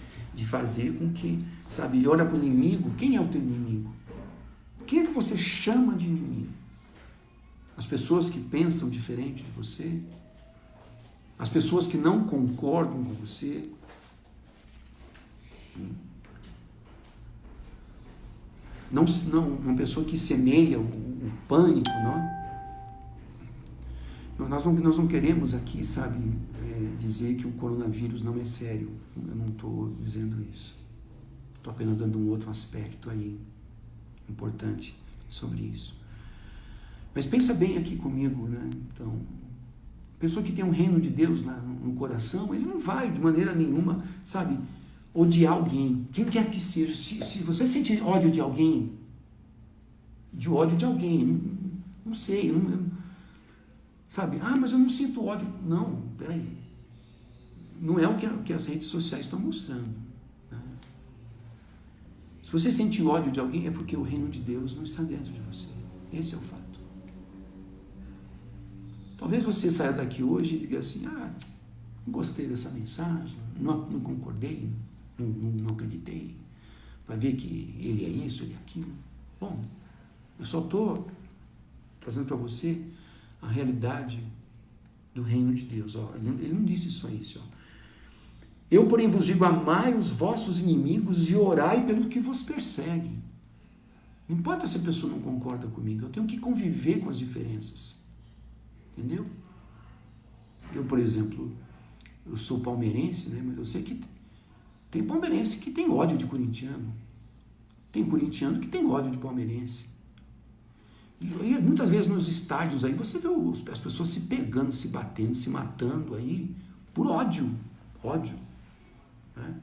fazer com que, sabe, olha para o inimigo. Quem é o teu inimigo? Quem é que você chama de inimigo? As pessoas que pensam diferente de você? As pessoas que não concordam com você? Não uma pessoa que semeia o pânico, não? Nós não queremos aqui, sabe, dizer que o coronavírus não é sério. Eu não estou dizendo isso. Estou apenas dando um outro aspecto aí importante sobre isso. Mas pensa bem aqui comigo, né? Então, a pessoa que tem um reino de Deus no coração, ele não vai de maneira nenhuma, sabe, odiar alguém, quem quer que seja. Se você sente ódio de alguém, não sei, sabe, mas eu não sinto ódio. Não, peraí. Não é o que as redes sociais estão mostrando. Né? Se você sente ódio de alguém, é porque o reino de Deus não está dentro de você. Esse é o fato. Talvez você saia daqui hoje e diga assim, não gostei dessa mensagem, não concordei, não acreditei, vai ver que ele é isso, ele é aquilo. Bom, eu só estou trazendo para você a realidade do reino de Deus. Ele não disse só isso. Eu, porém, vos digo, amai os vossos inimigos e orai pelo que vos persegue. Não importa se a pessoa não concorda comigo, eu tenho que conviver com as diferenças. Entendeu? Eu, por exemplo, eu sou palmeirense, né? Mas eu sei que tem palmeirense que tem ódio de corintiano. Tem corintiano que tem ódio de palmeirense. E muitas vezes nos estádios aí você vê as pessoas se pegando, se batendo, se matando aí por ódio. Ódio. Né?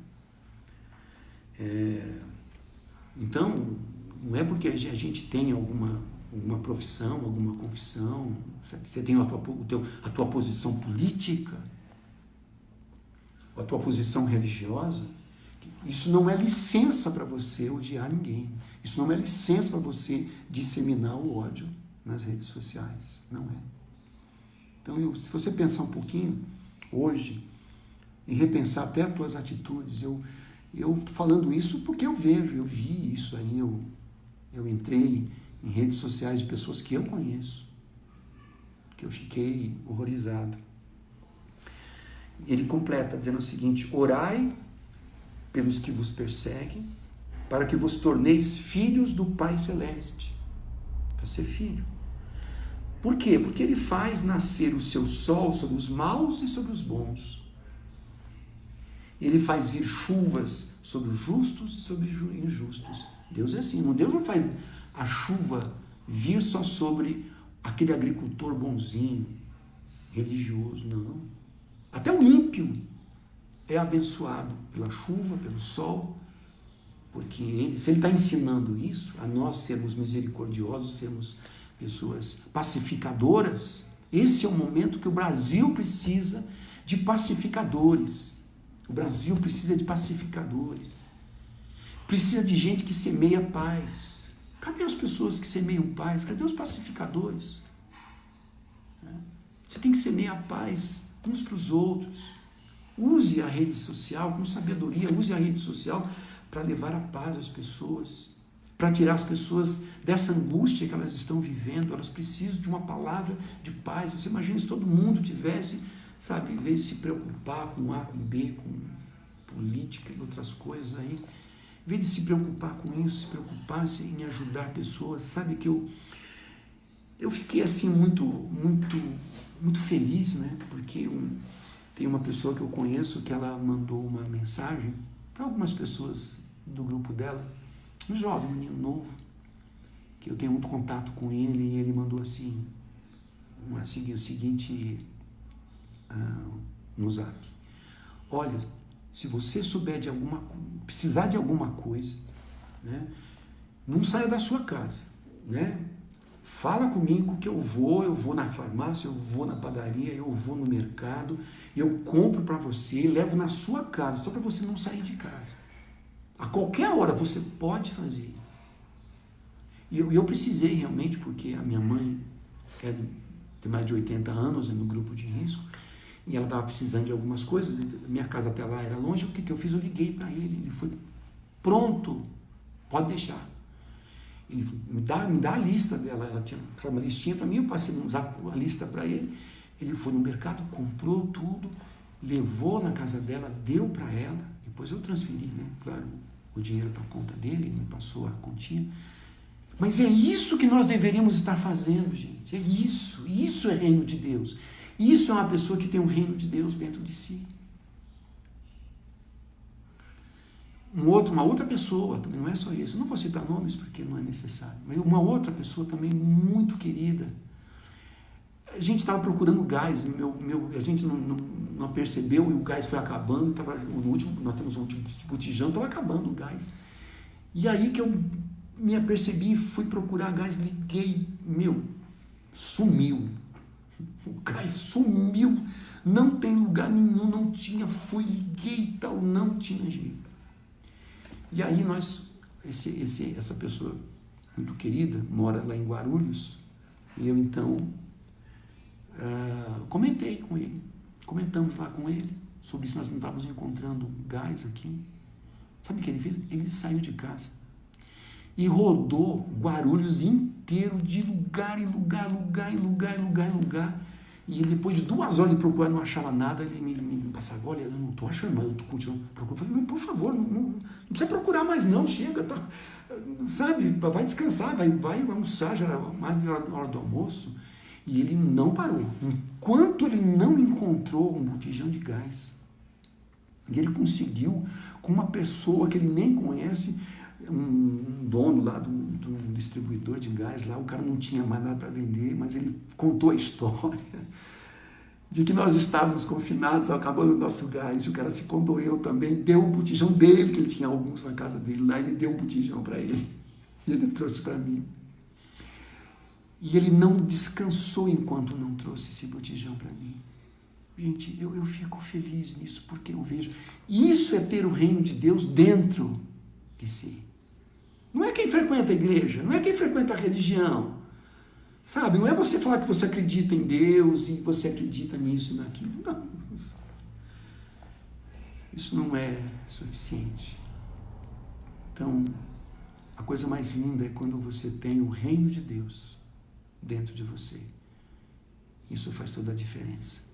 Então, não é porque a gente tem alguma profissão, alguma confissão, você tem a tua posição política, a tua posição religiosa, isso não é licença para você odiar ninguém. Isso não é licença para você disseminar o ódio nas redes sociais. Não é. Então, se você pensar um pouquinho hoje e repensar até as tuas atitudes, eu falando isso porque eu vi isso aí, eu entrei em redes sociais de pessoas que eu conheço, que eu fiquei horrorizado. Ele completa dizendo o seguinte: orai pelos que vos perseguem, para que vos torneis filhos do Pai Celeste. Para ser filho. Por quê? Porque ele faz nascer o seu sol sobre os maus e sobre os bons. Ele faz vir chuvas sobre os justos e sobre os injustos. Deus é assim. Deus não faz a chuva vir só sobre aquele agricultor bonzinho, religioso, não. Até o ímpio é abençoado pela chuva, pelo sol, porque se ele está ensinando isso, a nós sermos misericordiosos, sermos pessoas pacificadoras, esse é o momento que o Brasil precisa de pacificadores. O Brasil precisa de pacificadores. Precisa de gente que semeia paz. Cadê as pessoas que semeiam paz? Cadê os pacificadores? Você tem que semear paz uns para os outros. Use a rede social com sabedoria, use a rede social para levar a paz às pessoas, para tirar as pessoas dessa angústia que elas estão vivendo. Elas precisam de uma palavra de paz. Você imagina se todo mundo tivesse, sabe, em vez de se preocupar com A, com B, com política e outras coisas aí, em vez de se preocupar com isso, se preocupasse em ajudar pessoas. Sabe que eu fiquei assim muito feliz, né? Porque tem uma pessoa que eu conheço que ela mandou uma mensagem para algumas pessoas do grupo dela, um jovem, um menino novo, que eu tenho muito contato com ele, e ele mandou assim, o seguinte no zap: olha, se você souber precisar de alguma coisa, né, não saia da sua casa, né? Fala comigo que eu vou na farmácia, eu vou na padaria, eu vou no mercado, eu compro para você, levo na sua casa, só para você não sair de casa. A qualquer hora você pode fazer. E eu precisei realmente, porque a minha mãe tem mais de 80 anos, é no grupo de risco, e ela estava precisando de algumas coisas, minha casa até lá era longe. O que eu fiz? Eu liguei para ele foi pronto, pode deixar. Ele me dá a lista dela, ela tinha uma listinha para mim, eu passei a usar a lista para ele. Ele foi no mercado, comprou tudo, levou na casa dela, deu para ela, depois eu transferi, né, claro, o dinheiro para a conta dele, ele me passou a continha. Mas é isso que nós deveríamos estar fazendo, gente, é isso é reino de Deus, isso é uma pessoa que tem o reino de Deus dentro de si. Uma outra pessoa, também não é só isso, não vou citar nomes porque não é necessário, mas uma outra pessoa também muito querida. A gente estava procurando gás, a gente não percebeu e o gás foi acabando, nós temos um último botijão, estava acabando o gás. E aí que eu me apercebi, fui procurar gás, liguei, sumiu. O gás sumiu, não tem lugar nenhum, não tinha, fui, liguei e tal, não tinha jeito. E aí essa pessoa muito querida, mora lá em Guarulhos, e eu então comentamos lá com ele, sobre isso. Nós não estávamos encontrando gás aqui. Sabe o que ele fez? Ele saiu de casa e rodou Guarulhos inteiro, de lugar em lugar, e ele, depois de 2 horas de procurar, não achava nada. Ele me passava: olha, eu não estou achando, mas eu estou continuando procurando. Eu falei: não, por favor, não precisa procurar mais não, chega, tá, sabe, vai descansar, vai almoçar, já era mais de hora do almoço. E ele não parou, enquanto ele não encontrou um botijão de gás. E ele conseguiu, com uma pessoa que ele nem conhece, um dono lá de um distribuidor de gás lá, o cara não tinha mais nada para vender, mas ele contou a história de que nós estávamos confinados, acabando o nosso gás, e o cara se condoeu também, deu o botijão dele, que ele tinha alguns na casa dele lá, ele deu um botijão para ele, e ele trouxe para mim. E ele não descansou enquanto não trouxe esse botijão para mim. Gente, eu fico feliz nisso, porque eu vejo. Isso é ter o reino de Deus dentro de si. Não é quem frequenta a igreja, não é quem frequenta a religião. Sabe, não é você falar que você acredita em Deus e você acredita nisso e naquilo. Não. Isso não é suficiente. Então, a coisa mais linda é quando você tem o reino de Deus dentro de você. Isso faz toda a diferença.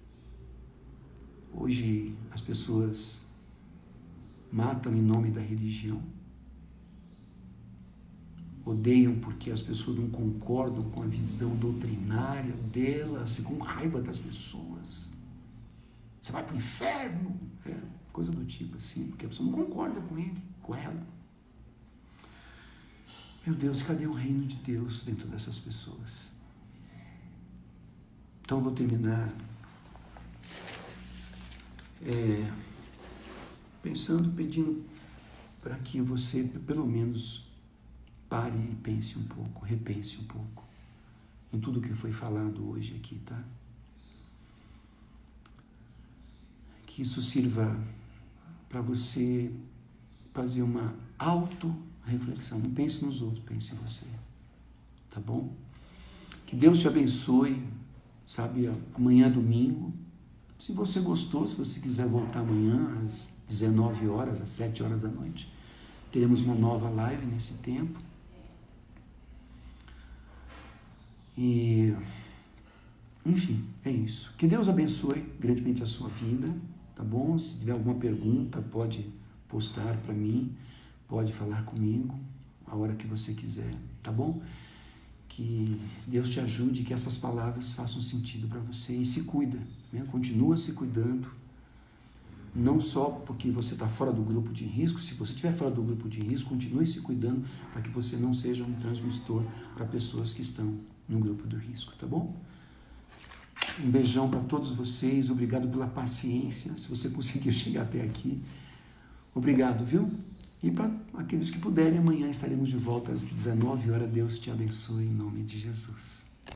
Hoje as pessoas matam em nome da religião. Odeiam porque as pessoas não concordam com a visão doutrinária delas, com raiva das pessoas. Você vai para o inferno. Coisa do tipo assim, porque a pessoa não concorda com ele, com ela. Meu Deus, cadê o reino de Deus dentro dessas pessoas? Então eu vou terminar pedindo para que você, pelo menos, pare e pense um pouco, repense um pouco em tudo que foi falado hoje aqui, tá? Que isso sirva para você fazer uma auto-reflexão. Não pense nos outros, pense em você. Tá bom? Que Deus te abençoe, sabe? Amanhã é domingo. Se você gostou, se você quiser voltar amanhã às 19 horas, às 7 horas da noite, teremos uma nova live nesse tempo. E, enfim, é isso. Que Deus abençoe grandemente a sua vida, tá bom? Se tiver alguma pergunta, pode postar para mim, pode falar comigo a hora que você quiser, tá bom? Que Deus te ajude, que essas palavras façam sentido para você e se cuida, né? Continua se cuidando, não só porque você está fora do grupo de risco. Se você estiver fora do grupo de risco, continue se cuidando para que você não seja um transmissor para pessoas que estão no grupo do risco, tá bom? Um beijão para todos vocês, obrigado pela paciência, se você conseguir chegar até aqui, obrigado, viu? E para aqueles que puderem, amanhã estaremos de volta às 19 horas. Deus te abençoe em nome de Jesus.